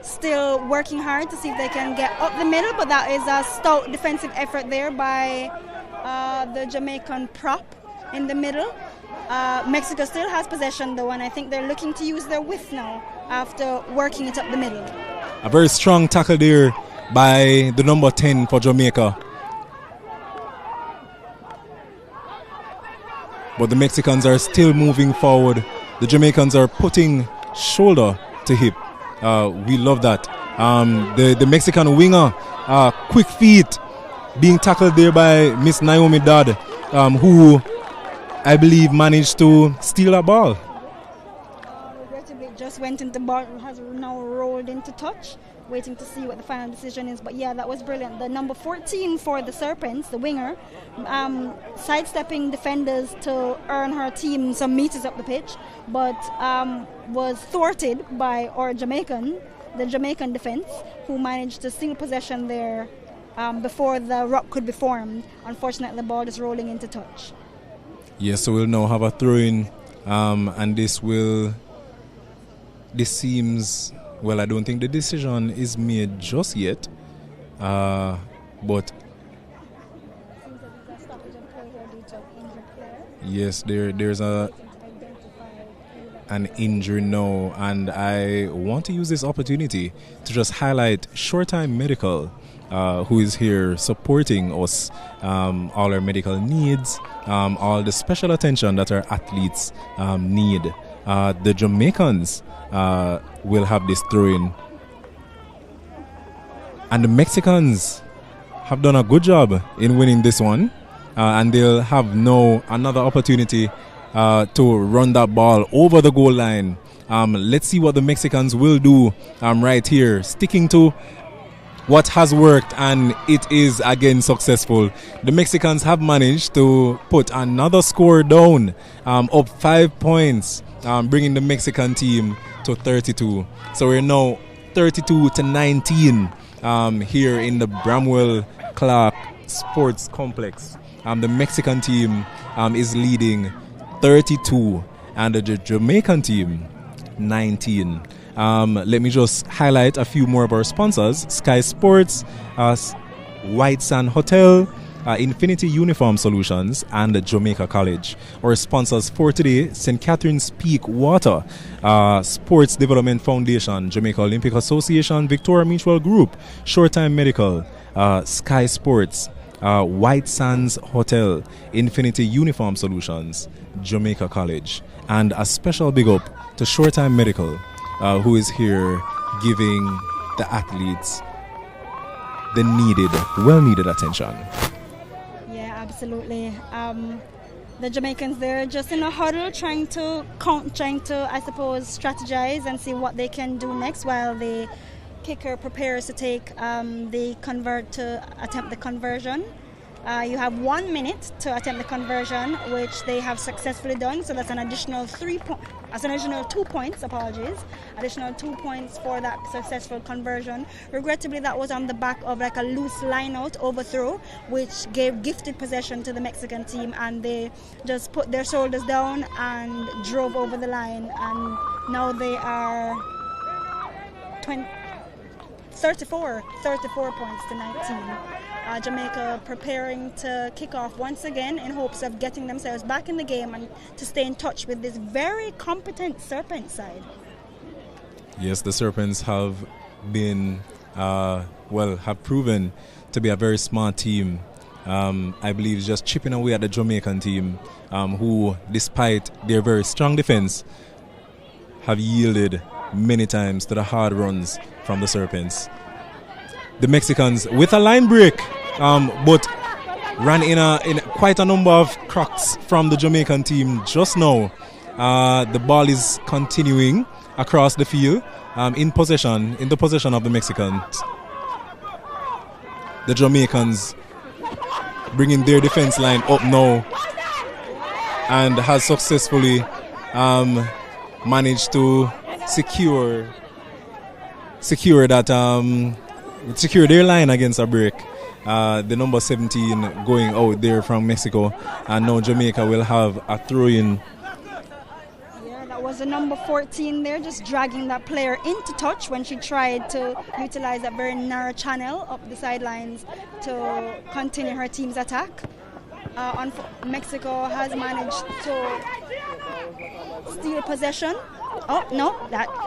Still working hard to see if they can get up the middle, but that is a stout defensive effort there by the Jamaican prop in the middle. Mexico still has possession though, and I think they're looking to use their width now after working it up the middle. A very strong tackle there by the number 10 for Jamaica. But the Mexicans are still moving forward. The Jamaicans are putting shoulder to hip. We love that. The Mexican winger, quick feet, being tackled there by Miss Naomi Dodd, who I believe managed to steal a ball. Regrettably, it just went into ball, has now rolled into touch. Waiting to see what the final decision is, but yeah, that was brilliant. The number 14 for the Serpents, the winger, sidestepping defenders to earn her team some meters up the pitch, but was thwarted by the Jamaican defense, who managed to steal possession there before the ruck could be formed. Unfortunately, the ball is rolling into touch. Yes, so we'll now have a throw-in, and this seems... Well, I don't think the decision is made just yet, but yes, there's an injury now, and I want to use this opportunity to just highlight Short Time Medical, who is here supporting us, all our medical needs, all the special attention that our athletes need. The Jamaicans will have this throw-in, and the Mexicans have done a good job in winning this one. and they'll have now another opportunity to run that ball over the goal line. Let's see what the Mexicans will do right here, sticking to what has worked, and it is again successful. The Mexicans have managed to put another score down, up 5 points, bringing the Mexican team to 32. So we're now 32-19 here in the Bramwell Clark Sports Complex. The Mexican team is leading 32, and the Jamaican team 19. Let me just highlight a few more of our sponsors: Sky Sports, White Sand Hotel, Infinity Uniform Solutions, and the Jamaica College. Our sponsors for today: St. Catherine's Peak Water, Sports Development Foundation, Jamaica Olympic Association, Victoria Mutual Group, Short Time Medical, Sky Sports, White Sands Hotel, Infinity Uniform Solutions, Jamaica College, and a special big up to Short Time Medical, who is here giving the athletes the well-needed attention. Yeah, absolutely. The Jamaicans, they're just in a huddle trying to, I suppose, strategize and see what they can do next while the kicker prepares to attempt the conversion. You have 1 minute to attempt the conversion, which they have successfully done. So that's an additional 2 points. Additional 2 points for that successful conversion. Regrettably, that was on the back of like a loose line-out overthrow, which gave gifted possession to the Mexican team, and they just put their shoulders down and drove over the line. And now they are 34 points to 19. Jamaica preparing to kick off once again in hopes of getting themselves back in the game and to stay in touch with this very competent Serpent side. Yes, the Serpents have been, have proven to be a very smart team. I believe just chipping away at the Jamaican team, who, despite their very strong defense, have yielded many times to the hard runs from the Serpents. The Mexicans with a line break, but ran in quite a number of cracks from the Jamaican team just now. The ball is continuing across the field, in the possession of the Mexicans. The Jamaicans bringing their defense line up now, and has successfully managed to secure their line against a break. The number 17 going out there from Mexico, and now Jamaica will have a throw-in. Yeah, that was the number 14 there, just dragging that player into touch when she tried to utilize that very narrow channel up the sidelines to continue her team's attack. Mexico has managed to steal possession. Oh, no,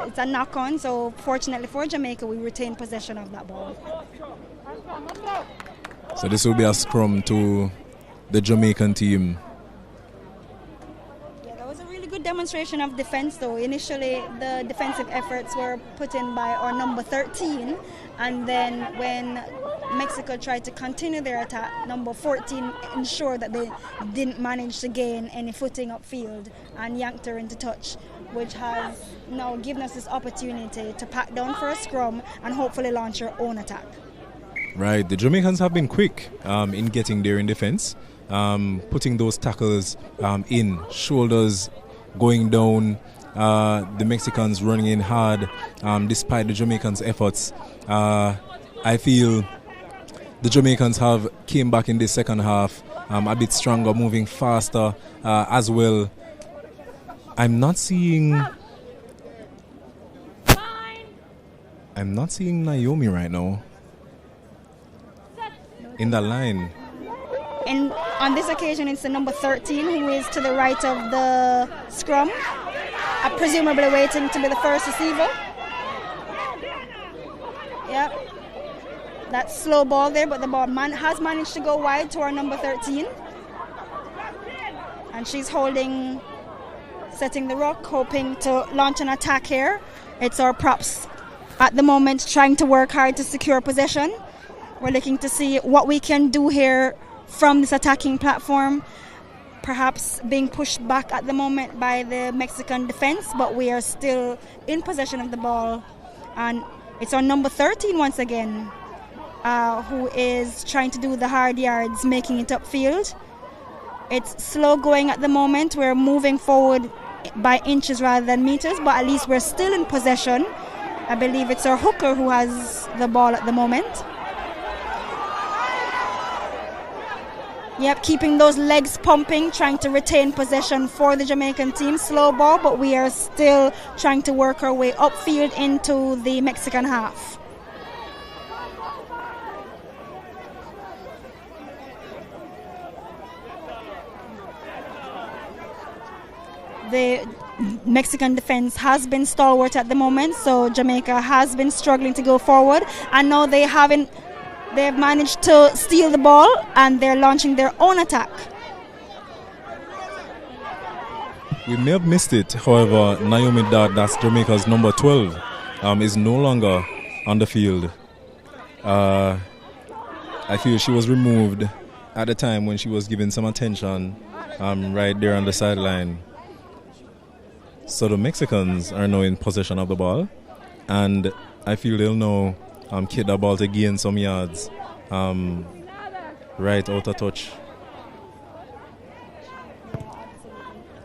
it's a knock-on, so fortunately for Jamaica, we retain possession of that ball. So this will be a scrum to the Jamaican team. Yeah, that was a really good demonstration of defense, though. Initially, the defensive efforts were put in by our number 13, and then when Mexico tried to continue their attack, number 14 ensured that they didn't manage to gain any footing upfield and yanked her into touch, which has now given us this opportunity to pack down for a scrum and hopefully launch our own attack. Right, the Jamaicans have been quick in getting there in defense, putting those tackles in, shoulders going down, the Mexicans running in hard despite the Jamaicans' efforts. I feel the Jamaicans have came back in the second half a bit stronger, moving faster as well. I'm not seeing Naomi right now in that line. And on this occasion, it's the number 13 who is to the right of the scrum, presumably waiting to be the first receiver. Yep. That slow ball there, but the ball has managed to go wide to our number 13. And she's setting the rock, hoping to launch an attack here. It's our props at the moment trying to work hard to secure possession. We're looking to see what we can do here from this attacking platform, perhaps being pushed back at the moment by the Mexican defense, but we are still in possession of the ball. And it's on number 13 once again, who is trying to do the hard yards, making it upfield. It's slow going at the moment. We're moving forward by inches rather than meters, but at least we're still in possession. I believe it's our hooker who has the ball at the moment. Yep, keeping those legs pumping, trying to retain possession for the Jamaican team. Slow ball, but we are still trying to work our way upfield into the Mexican half. The Mexican defense has been stalwart at the moment, so Jamaica has been struggling to go forward, and now they've managed to steal the ball and they're launching their own attack. We may have missed it, however, Naomi Dodd, that's Jamaica's number 12, is no longer on the field. I feel she was removed at the time when she was given some attention right there on the sideline. So the Mexicans are now in possession of the ball, and I feel they'll now kick the ball to gain some yards right out of touch.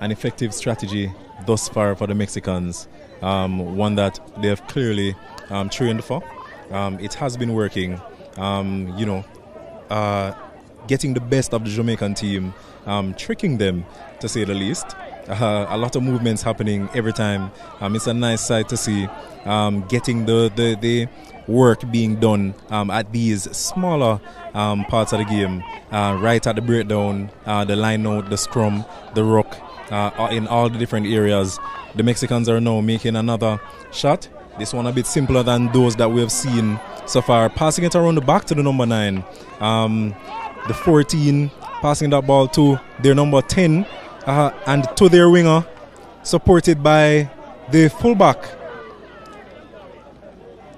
An effective strategy thus far for the Mexicans, one that they have clearly trained for. It has been working, getting the best of the Jamaican team, tricking them, to say the least. A lot of movements happening every time. It's a nice sight to see, getting the work being done at these smaller parts of the game, right at the breakdown, the line out, the scrum, the ruck, in all the different areas. The Mexicans are now making another shot. This one a bit simpler than those that we have seen so far. Passing it around the back to the number 9. The 14 passing that ball to their number 10. And to their winger, supported by the fullback.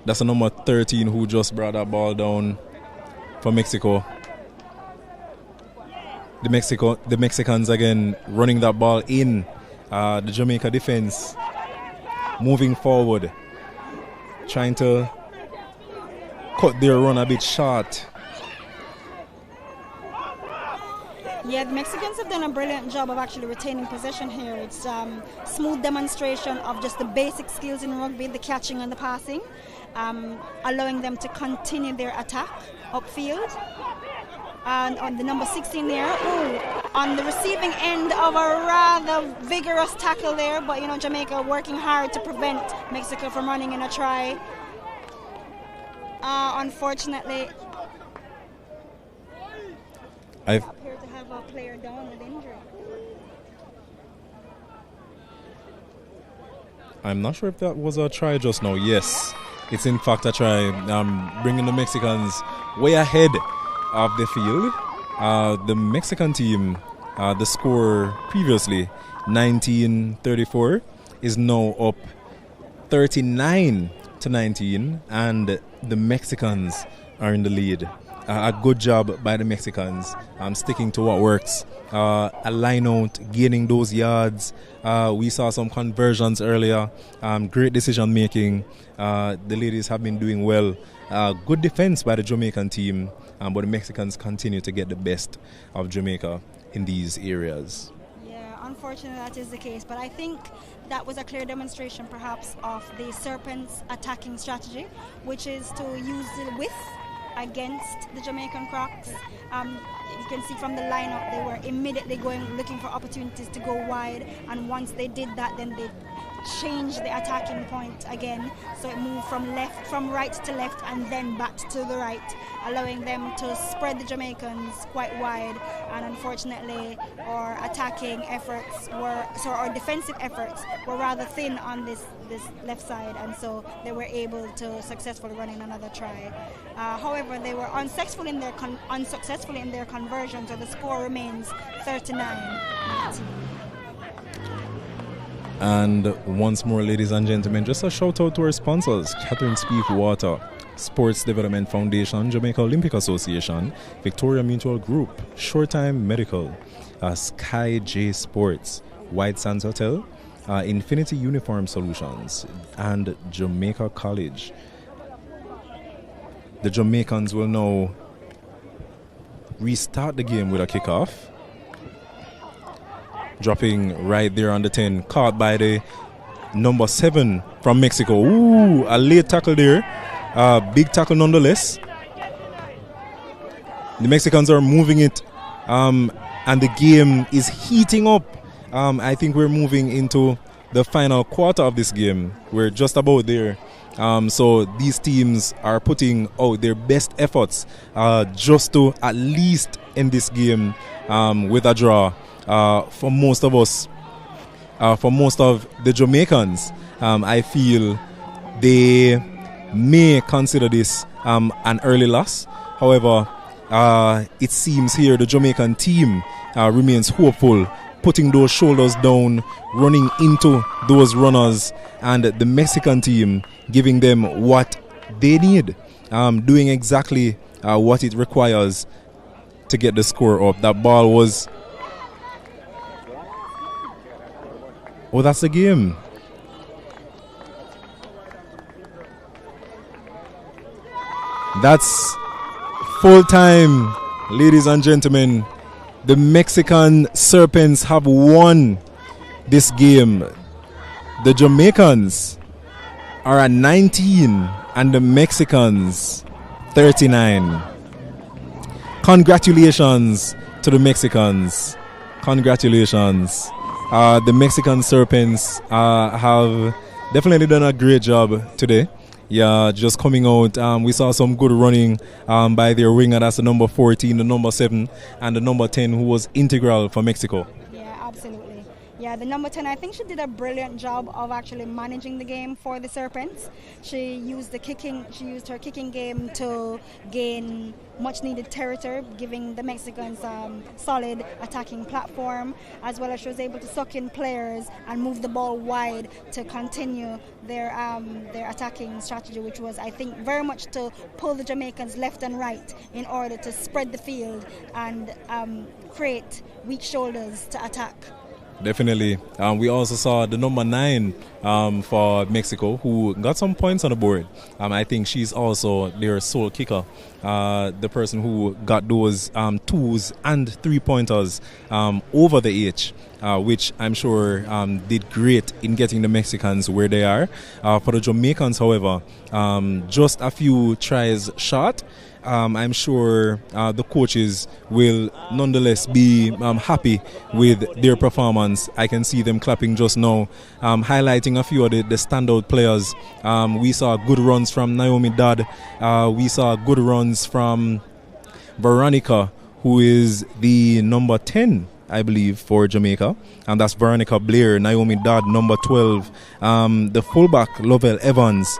That's the number 13 who just brought that ball down for Mexico. The Mexicans again running that ball in. The Jamaica defense moving forward, trying to cut their run a bit short. Yeah, the Mexicans have done a brilliant job of actually retaining possession here. It's smooth demonstration of just the basic skills in rugby, the catching and the passing, allowing them to continue their attack upfield. And on the number 16 there, on the receiving end of a rather vigorous tackle there, but Jamaica working hard to prevent Mexico from running in a try. Unfortunately, appear to have a player down with injury. I'm not sure if that was a try just now. Yes, it's in fact a try, bringing the Mexicans way ahead of the field. The Mexican team, the score previously 19-34, is now up 39-19, and the Mexicans are in the lead. A good job by the Mexicans, sticking to what works. A line out, gaining those yards. We saw some conversions earlier. Great decision making. The ladies have been doing well. Good defense by the Jamaican team, but the Mexicans continue to get the best of Jamaica in these areas. Yeah, unfortunately that is the case, but I think that was a clear demonstration perhaps of the Serpents' attacking strategy, which is to use the width against the Jamaican Crocs. You can see from the lineup they were immediately looking for opportunities to go wide, and once they did that, then they changed the attacking point again, so it moved from right to left and then back to the right, allowing them to spread the Jamaicans quite wide. And unfortunately our defensive efforts were rather thin on this left side, and so they were able to successfully run in another try. However, they were unsuccessful in their conversion, so the score remains 39-18. And once more, ladies and gentlemen, just a shout out to our sponsors: Catherine Speak Water, Sports Development Foundation, Jamaica Olympic Association, Victoria Mutual Group, Shortime Medical, Sky J Sports, White Sands Hotel, Infinity Uniform Solutions, and Jamaica College. The Jamaicans will now restart the game with a kickoff. Dropping right there on the 10, caught by the number 7 from Mexico. Ooh, a late tackle there. Big tackle nonetheless. The Mexicans are moving it, and the game is heating up. I think we're moving into the final quarter of this game. We're just about there. So these teams are putting out their best efforts just to at least end this game with a draw. For most of us, for most of the Jamaicans, I feel they may consider this an early loss. However, it seems here the Jamaican team remains hopeful, putting those shoulders down, running into those runners, and the Mexican team giving them what they need, doing exactly what it requires to get the score up. That ball was... Oh, that's the game. That's full time, ladies and gentlemen. The Mexican Serpents have won this game. The Jamaicans are at 19 and the Mexicans 39. Congratulations to the Mexicans. Congratulations. The Mexican Serpents have definitely done a great job today. Yeah, just coming out. We saw some good running by their winger. That's the number 14, the number 7, and the number 10, who was integral for Mexico. Yeah, absolutely. Yeah, the number 10, I think she did a brilliant job of actually managing the game for the Serpents. She used her kicking game to gain much needed territory, giving the Mexicans solid attacking platform, as well as she was able to suck in players and move the ball wide to continue their attacking strategy, which was, I think, very much to pull the Jamaicans left and right in order to spread the field and create weak shoulders to attack. Definitely. We also saw the number 9 for Mexico, who got some points on the board. I think she's also their sole kicker, the person who got those 2s and 3-pointers over the H, which I'm sure did great in getting the Mexicans where they are. For the Jamaicans, however, just a few tries short. I'm sure the coaches will nonetheless be happy with their performance. I can see them clapping just now, highlighting a few of the standout players. We saw good runs from Naomi Dodd. We saw good runs from Veronica, who is the number 10, I believe, for Jamaica. And that's Veronica Blair. Naomi Dodd, number 12. The fullback, Lovell Evans.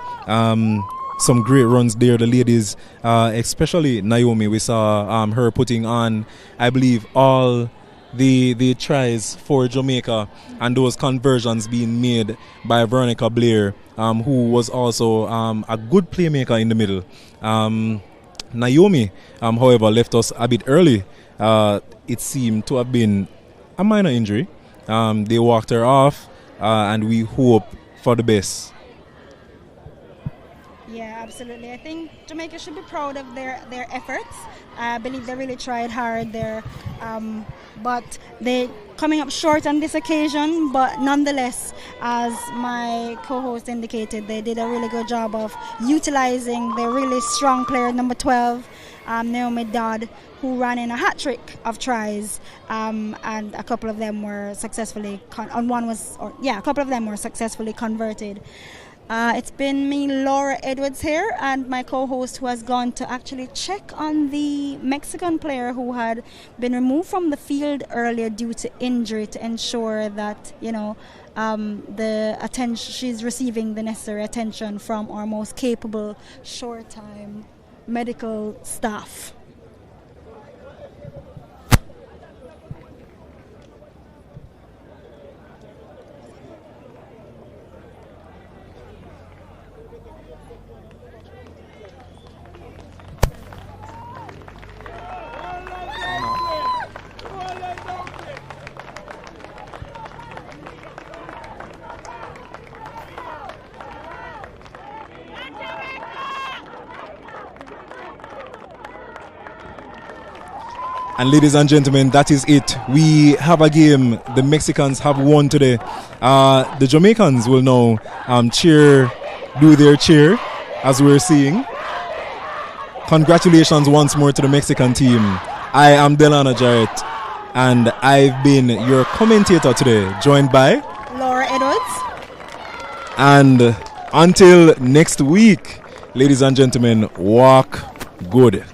Some great runs there, the ladies, especially Naomi. We saw her putting on, I believe, all the tries for Jamaica, and those conversions being made by Veronica Blair, who was also a good playmaker in the middle. Naomi, however, left us a bit early. It seemed to have been a minor injury. They walked her off, and we hope for the best. Yeah, absolutely. I think Jamaica should be proud of their efforts. I believe they really tried hard there, but they coming up short on this occasion. But nonetheless, as my co-host indicated, they did a really good job of utilizing their really strong player, number 12, Naomi Dodd, who ran in a hat trick of tries, and a couple of them were successfully a couple of them were successfully converted. It's been me, Laura Edwards, here, and my co-host, who has gone to actually check on the Mexican player who had been removed from the field earlier due to injury, to ensure that, the attention, she's receiving the necessary attention from our most capable short-time medical staff. And ladies and gentlemen, that is it. We have a game. The Mexicans have won today. The Jamaicans will now do their cheer, as we're seeing. Congratulations once more to the Mexican team. I am Delana Jarrett, and I've been your commentator today, joined by Laura Edwards. And until next week, ladies and gentlemen, walk good.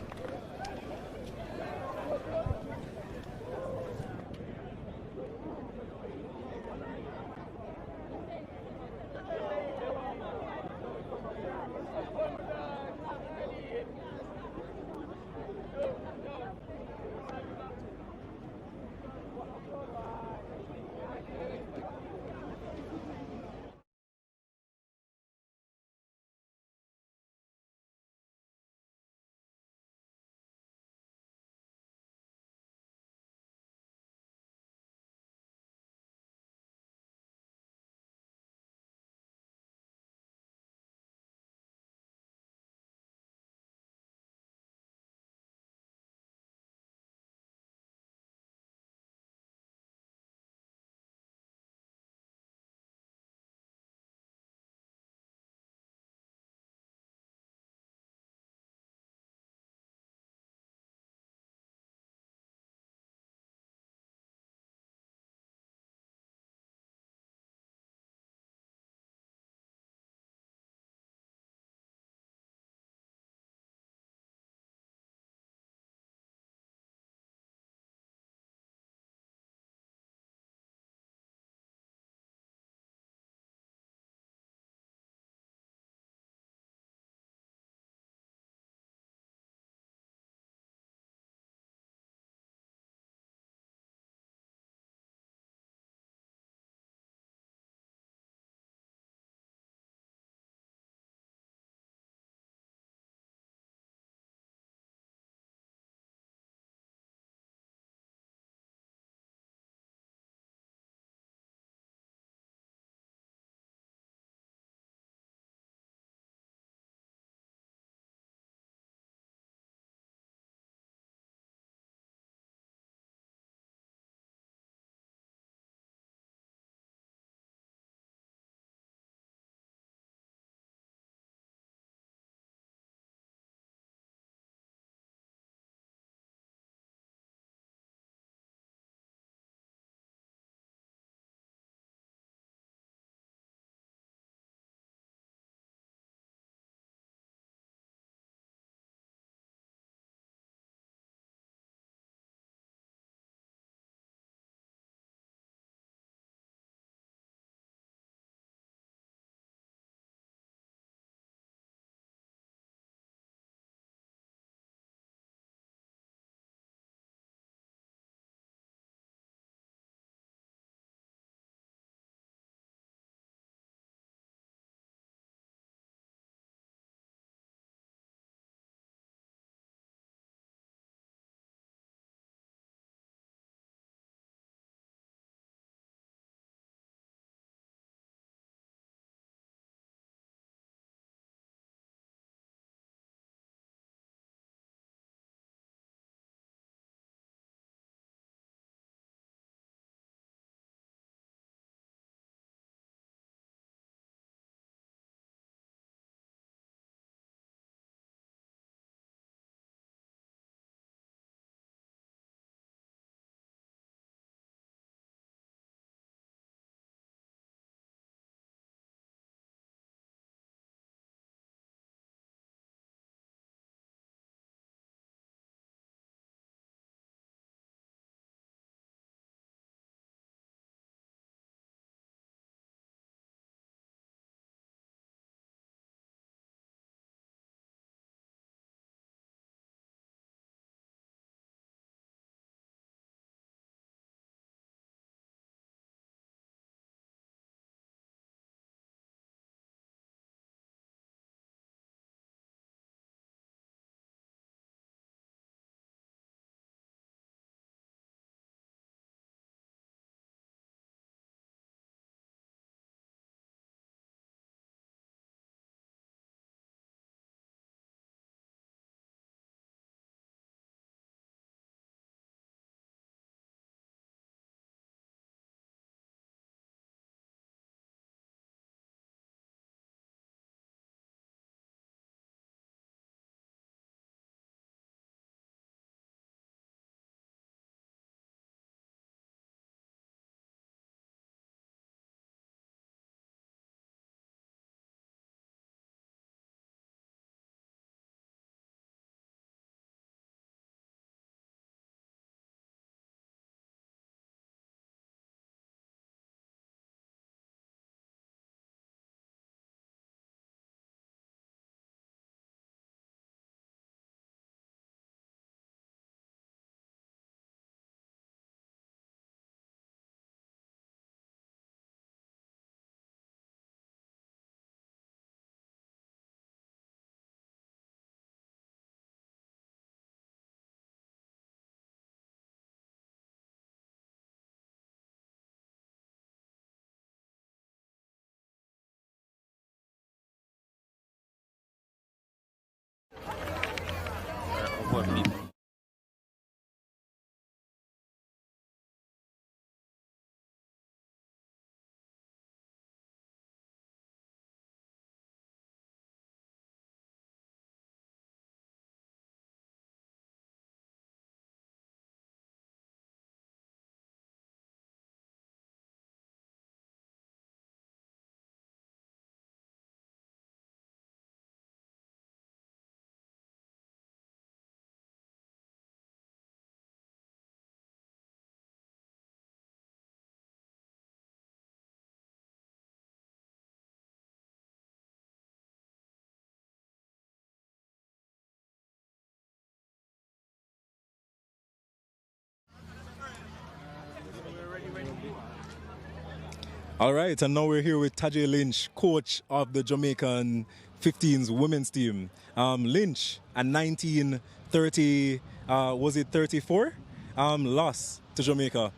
All right, and now we're here with Tajay Lynch, coach of the Jamaican 15s women's team. Lynch, a 1930, was it 34? Loss to Jamaica.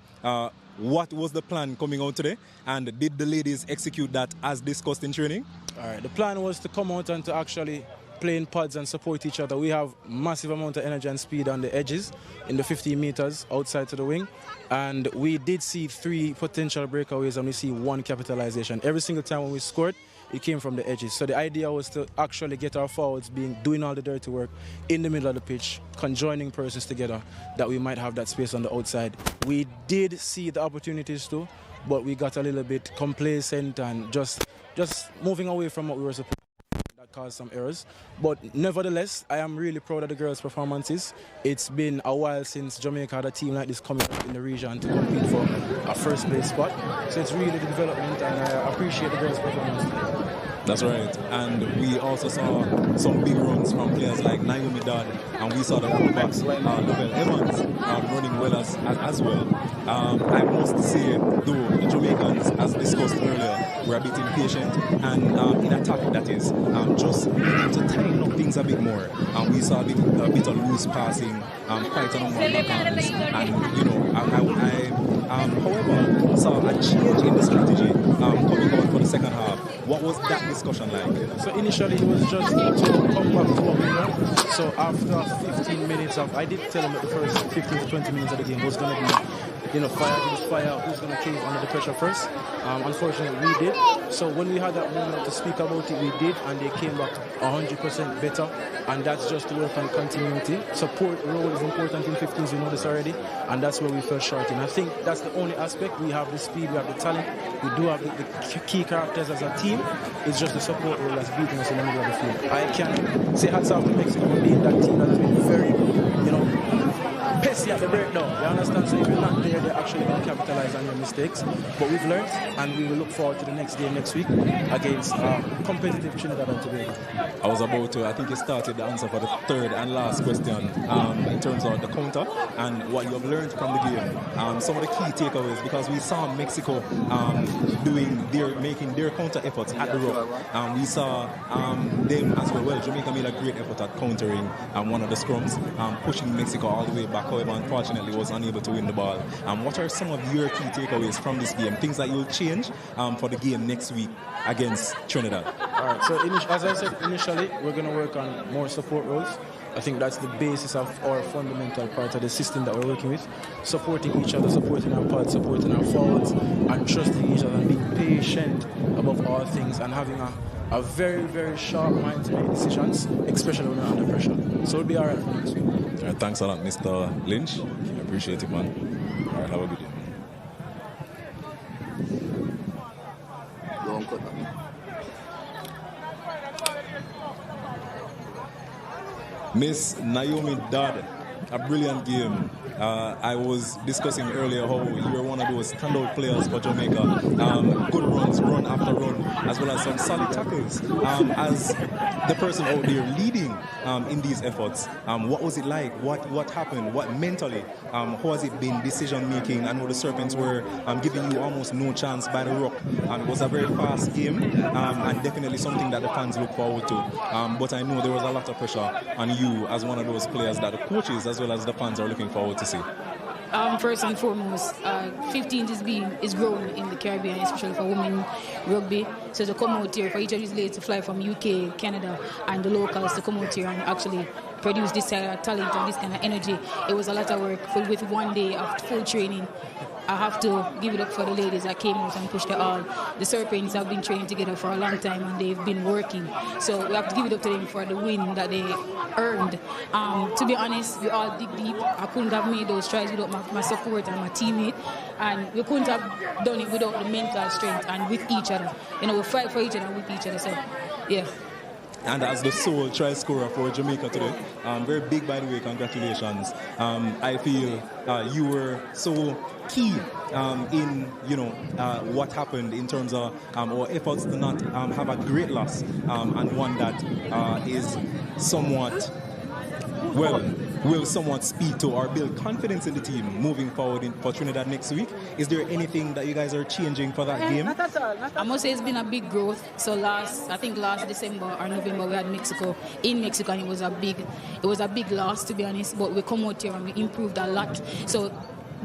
What was the plan coming out today? And did the ladies execute that as discussed in training? All right, the plan was to come out and to actually play in pods and support each other. We have massive amount of energy and speed on the edges in the 15 meters outside to the wing. And we did see 3 potential breakaways and we see 1 capitalization. Every single time when we scored, it came from the edges. So the idea was to actually get our forwards doing all the dirty work in the middle of the pitch, conjoining persons together, that we might have that space on the outside. We did see the opportunities too, but we got a little bit complacent and just moving away from what we were supposed to. That caused some errors. But nevertheless, I am really proud of the girls' performances. It's been a while since Jamaica had a team like this coming up in the region to compete for a first place spot. So it's really the development, and I appreciate the girls' performance. That's right. And we also saw some big runs from players like Naomi Dodd, and we saw the fullbacks like Lavelle Evans running well as well. I must say, though, the Jamaicans, as discussed earlier, were a bit impatient and in attack, that is, just needing to tighten up things a bit more. We saw a bit of loose passing, quite a number of backhands. And, you know, I however, saw a change in the strategy coming out for the second half. What was that discussion like? So initially it was just to come back to what we know. So after 15 minutes of, I did tell them that the first 15 to 20 minutes of the game was going to be, you know, fire against fire, who's going to cave under the pressure first. Unfortunately, we did. So when we had that moment to speak about it, we did, and they came back 100% better. And that's just to work on continuity. Support role is important in 15s, we know this already, and that's where we fell short in. I think that's the only aspect. We have the speed, we have the talent, we do have the key characters as a team. It's just the support role that's beating us in the middle of the field. I can say hats off to Mexico for being that team that has been very, you know, pessy at the breakdown. You understand? So if you're not there, they're actually going to capitalize on your mistakes. But we've learned, and we will look forward to the next game next week against competitive Trinidad and Tobago. I was about to, I think you started the answer for the third and last question in terms of the counter and what you have learned from the game. Some of the key takeaways, because we saw Mexico making their counter efforts at the rock. We saw them as well. Well, Jamaica made a great effort at countering one of the scrums, pushing Mexico all the way back. However, unfortunately, was unable to win the ball. What are some of your key takeaways from this game? Things that you'll change for the game next week against Trinidad? All right, so as I said initially, we're going to work on more support roles. I think that's the basis of our fundamental part of the system that we're working with. Supporting each other, supporting our pods, supporting our forwards, and trusting each other and being patient above all things, and having a very, very sharp mind to make decisions, especially when we're under pressure. So it'll be all right for next week. All right, thanks a lot, Mr. Lynch. I appreciate it, man. All right, have a good day. Miss Naomi Dodd, a brilliant game. I was discussing earlier how you were one of those standout players for Jamaica. Good runs, run after run, as well as some solid tackles. As the person out there leading in these efforts, what was it like? What happened? What mentally? How has it been decision making? I know the Serpents were giving you almost no chance by the rock. It was a very fast game, and definitely something that the fans look forward to. But I know there was a lot of pressure on you as one of those players that the coaches as well as the fans are looking forward to see. First and foremost, 15 is growing in the Caribbean, especially for women rugby. So to come out here, for each of these ladies to fly from UK, Canada, and the locals to come out here and actually produce this kind of talent and this kind of energy, it was a lot of work. With one day of full training, I have to give it up for the ladies that came out and pushed it all. The Serpents have been training together for a long time and they've been working. So we have to give it up to them for the win that they earned. To be honest, we all dig deep. I couldn't have made those tries without my support and my teammate. And we couldn't have done it without the mental strength and with each other. You know, we fight for each other with each other. So, yeah. And as the sole try scorer for Jamaica today, very big, by the way, congratulations. I feel you were so key in, what happened in terms of our efforts to not have a great loss and one that is somewhat, well, will somewhat speak to or build confidence in the team moving forward for Trinidad next week. Is there anything that you guys are changing for that game? I must say it's been a big growth. So I think last December or November we had Mexico in Mexico, and it was a big loss, to be honest. But we come out here and we improved a lot. So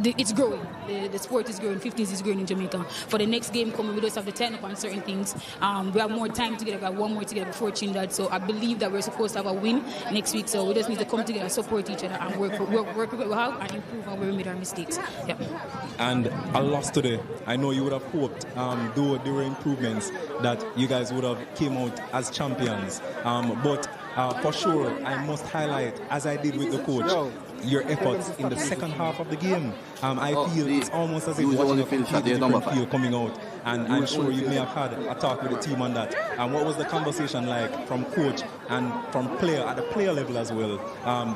it's growing. The sport is growing. 15s is growing in Jamaica. For the next game coming, we just have to tighten up on certain things. We have more time together. We have one more together before Trinidad. So I believe that we're supposed to have a win next week. So we just need to come together, support each other, and work with what we have and improve on where we made our mistakes. Yeah. And a loss today. I know you would have hoped, though there were improvements, that you guys would have came out as champions. But for sure, I must highlight, as I did with the coach, your efforts in the second half of the game. I feel it's almost as if watching a completely different field coming out. And I'm sure you may have had a talk with the team on that. And what was the conversation like from coach and from player at the player level as well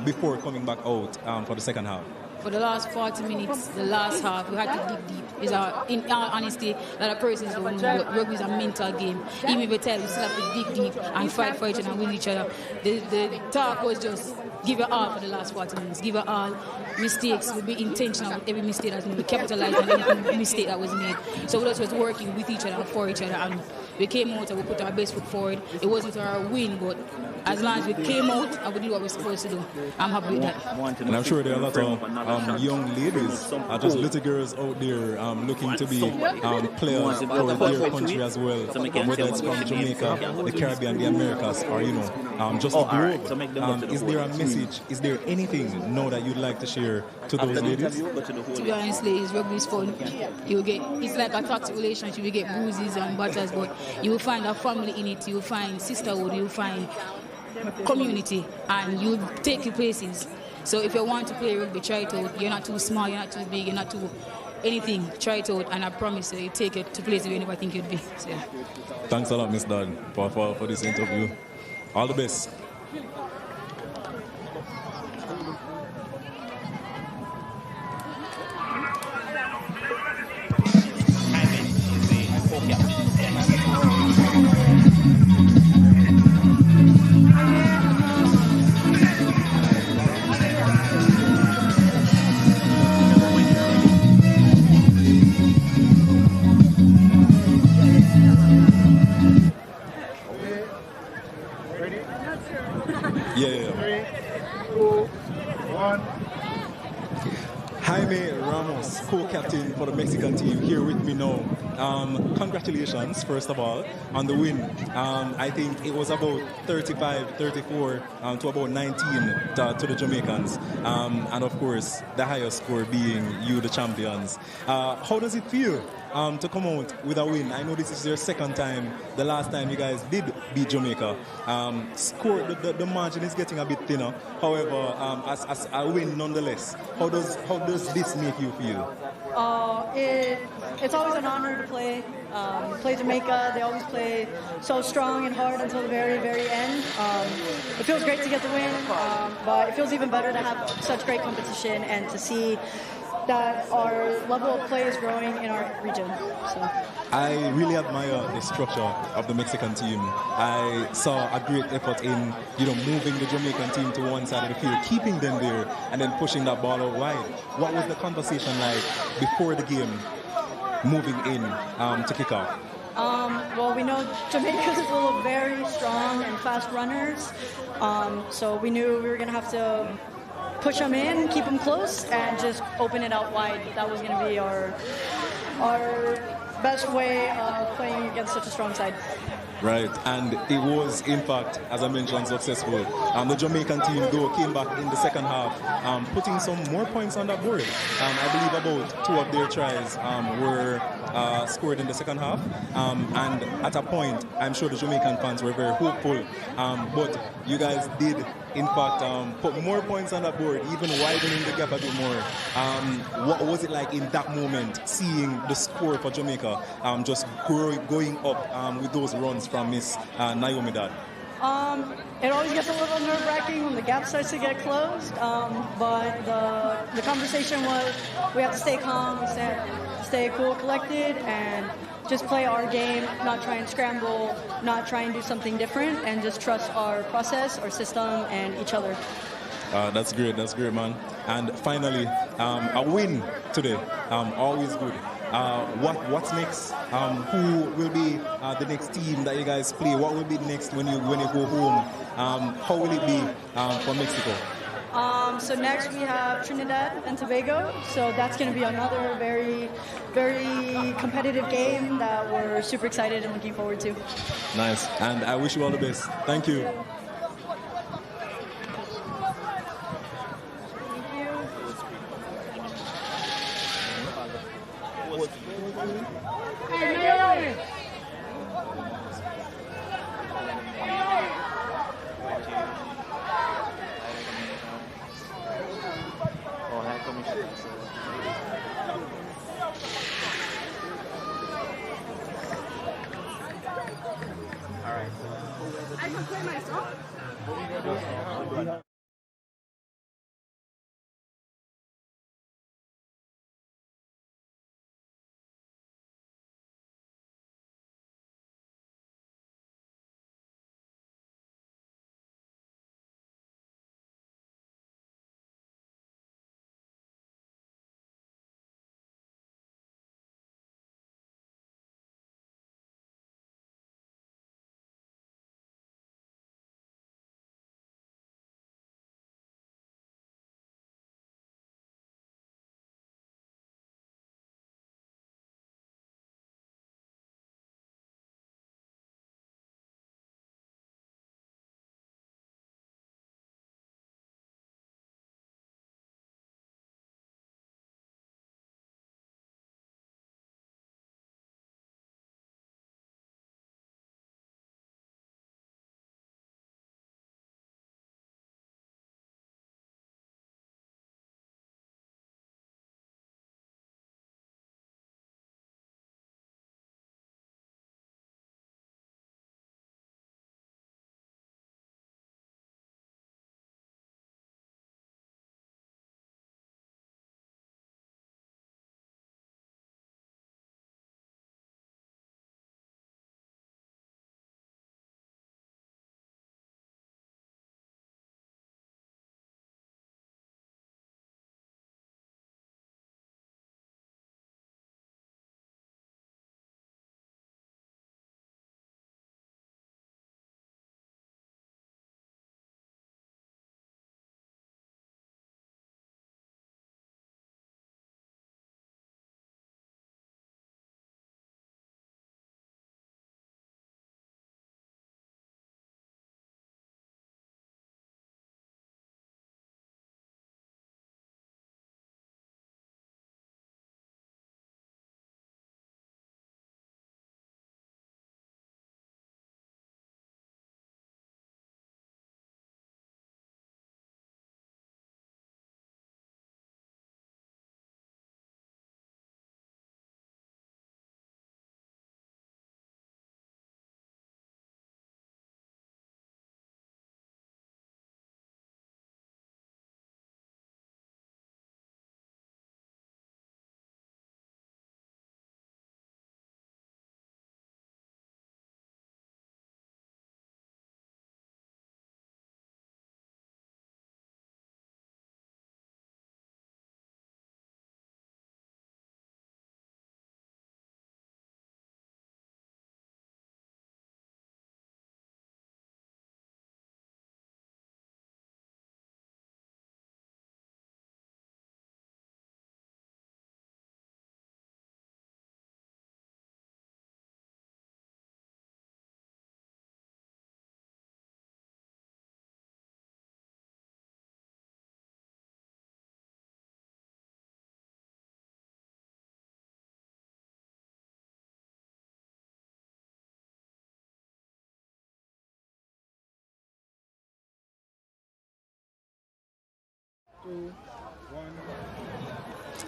before coming back out for the second half? For the last 40 minutes, the last half, we had to dig deep. In all honesty, a lot of persons don't know, but rugby is a mental game. Even if we tell, we still have to dig deep and fight for each other and win each other. The talk was just give it all for the last 40 minutes. Give it all. Mistakes will be intentional with every mistake that's made. We capitalized on every mistake that was made. So we just was working with each other and for each other. And we came out and we put our best foot forward. It wasn't our win, but as long as we came out and we did what we're supposed to do, I'm happy with that. And I'm sure there are a lot of young ladies, just little girls out there looking to be players for their country as well, whether it's from Jamaica, the Caribbean, the Americas, or just the globe. Is there a message? Is there anything now that you'd like to share to those ladies? To be honest, ladies, rugby is fun. It's like a toxic relationship. You get bruises and batters, but you will find a family in it. You will find sisterhood. You will find community, and you will take your places. So if you want to play rugby, try it out. You're not too small, you're not too big, you're not too anything. Try it out, and I promise you take it to places you never think you'd be. So, yeah. Thanks a lot, Miss Dan, for this interview. All the best. Co-captain for the Mexican team here with me now. Congratulations, first of all, on the win. I think it was about 35-34 to about 19 to the Jamaicans. And of course, the highest score being you, the champions. How does it feel to come out with a win? I know this is your second time. The last time you guys did beat Jamaica. The margin is getting a bit thinner. However, as a win nonetheless, how does this make you feel? It's always an honor to play Jamaica. They always play so strong and hard until the very, very end. It feels great to get the win, but it feels even better to have such great competition and to see that our level of play is growing in our region. So I really admire the structure of the Mexican team. I saw a great effort in moving the Jamaican team to one side of the field, keeping them there, and then pushing that ball out wide. What was the conversation like before the game, moving in to kick off? Well, we know Jamaica is full of very strong and fast runners, so we knew we were going to have to push them in, keep them close, and just open it out wide. That was going to be our best way of playing against such a strong side. Right, and it was, in fact, as I mentioned, successful. The Jamaican team, though, came back in the second half, putting some more points on that board. I believe about 2 of their tries were scored in the second half. And at a point, I'm sure the Jamaican fans were very hopeful. But you guys did, in fact, put more points on that board, even widening the gap a bit more. What was it like in that moment, seeing the score for Jamaica just going up with those runs from Miss Naomi Dad? It always gets a little nerve-wracking when the gap starts to get closed, but the conversation was we have to stay calm, stay cool, collected, and just play our game, not try and scramble, not try and do something different, and just trust our process, our system, and each other. That's great, man. And finally, a win today, always good. What's next? Who will be the next team that you guys play? What will be next when you go home? How will it be for Mexico? So next we have Trinidad and Tobago. So that's going to be another very, very competitive game that we're super excited and looking forward to. Nice. And I wish you all the best. Thank you. I can play myself.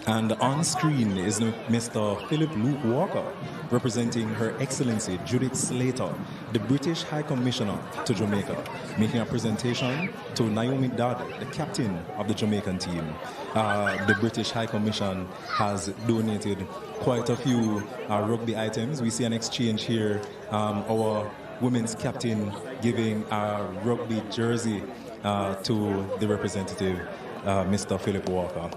And on screen is Mr. Philip Luke Walker, representing Her Excellency Judith Slater, the British High Commissioner to Jamaica, making a presentation to Naomi Dodd, the captain of the Jamaican team. The British High Commission has donated quite a few rugby items. We see an exchange here, our women's captain giving a rugby jersey to the representative, Mr. Philip Walker.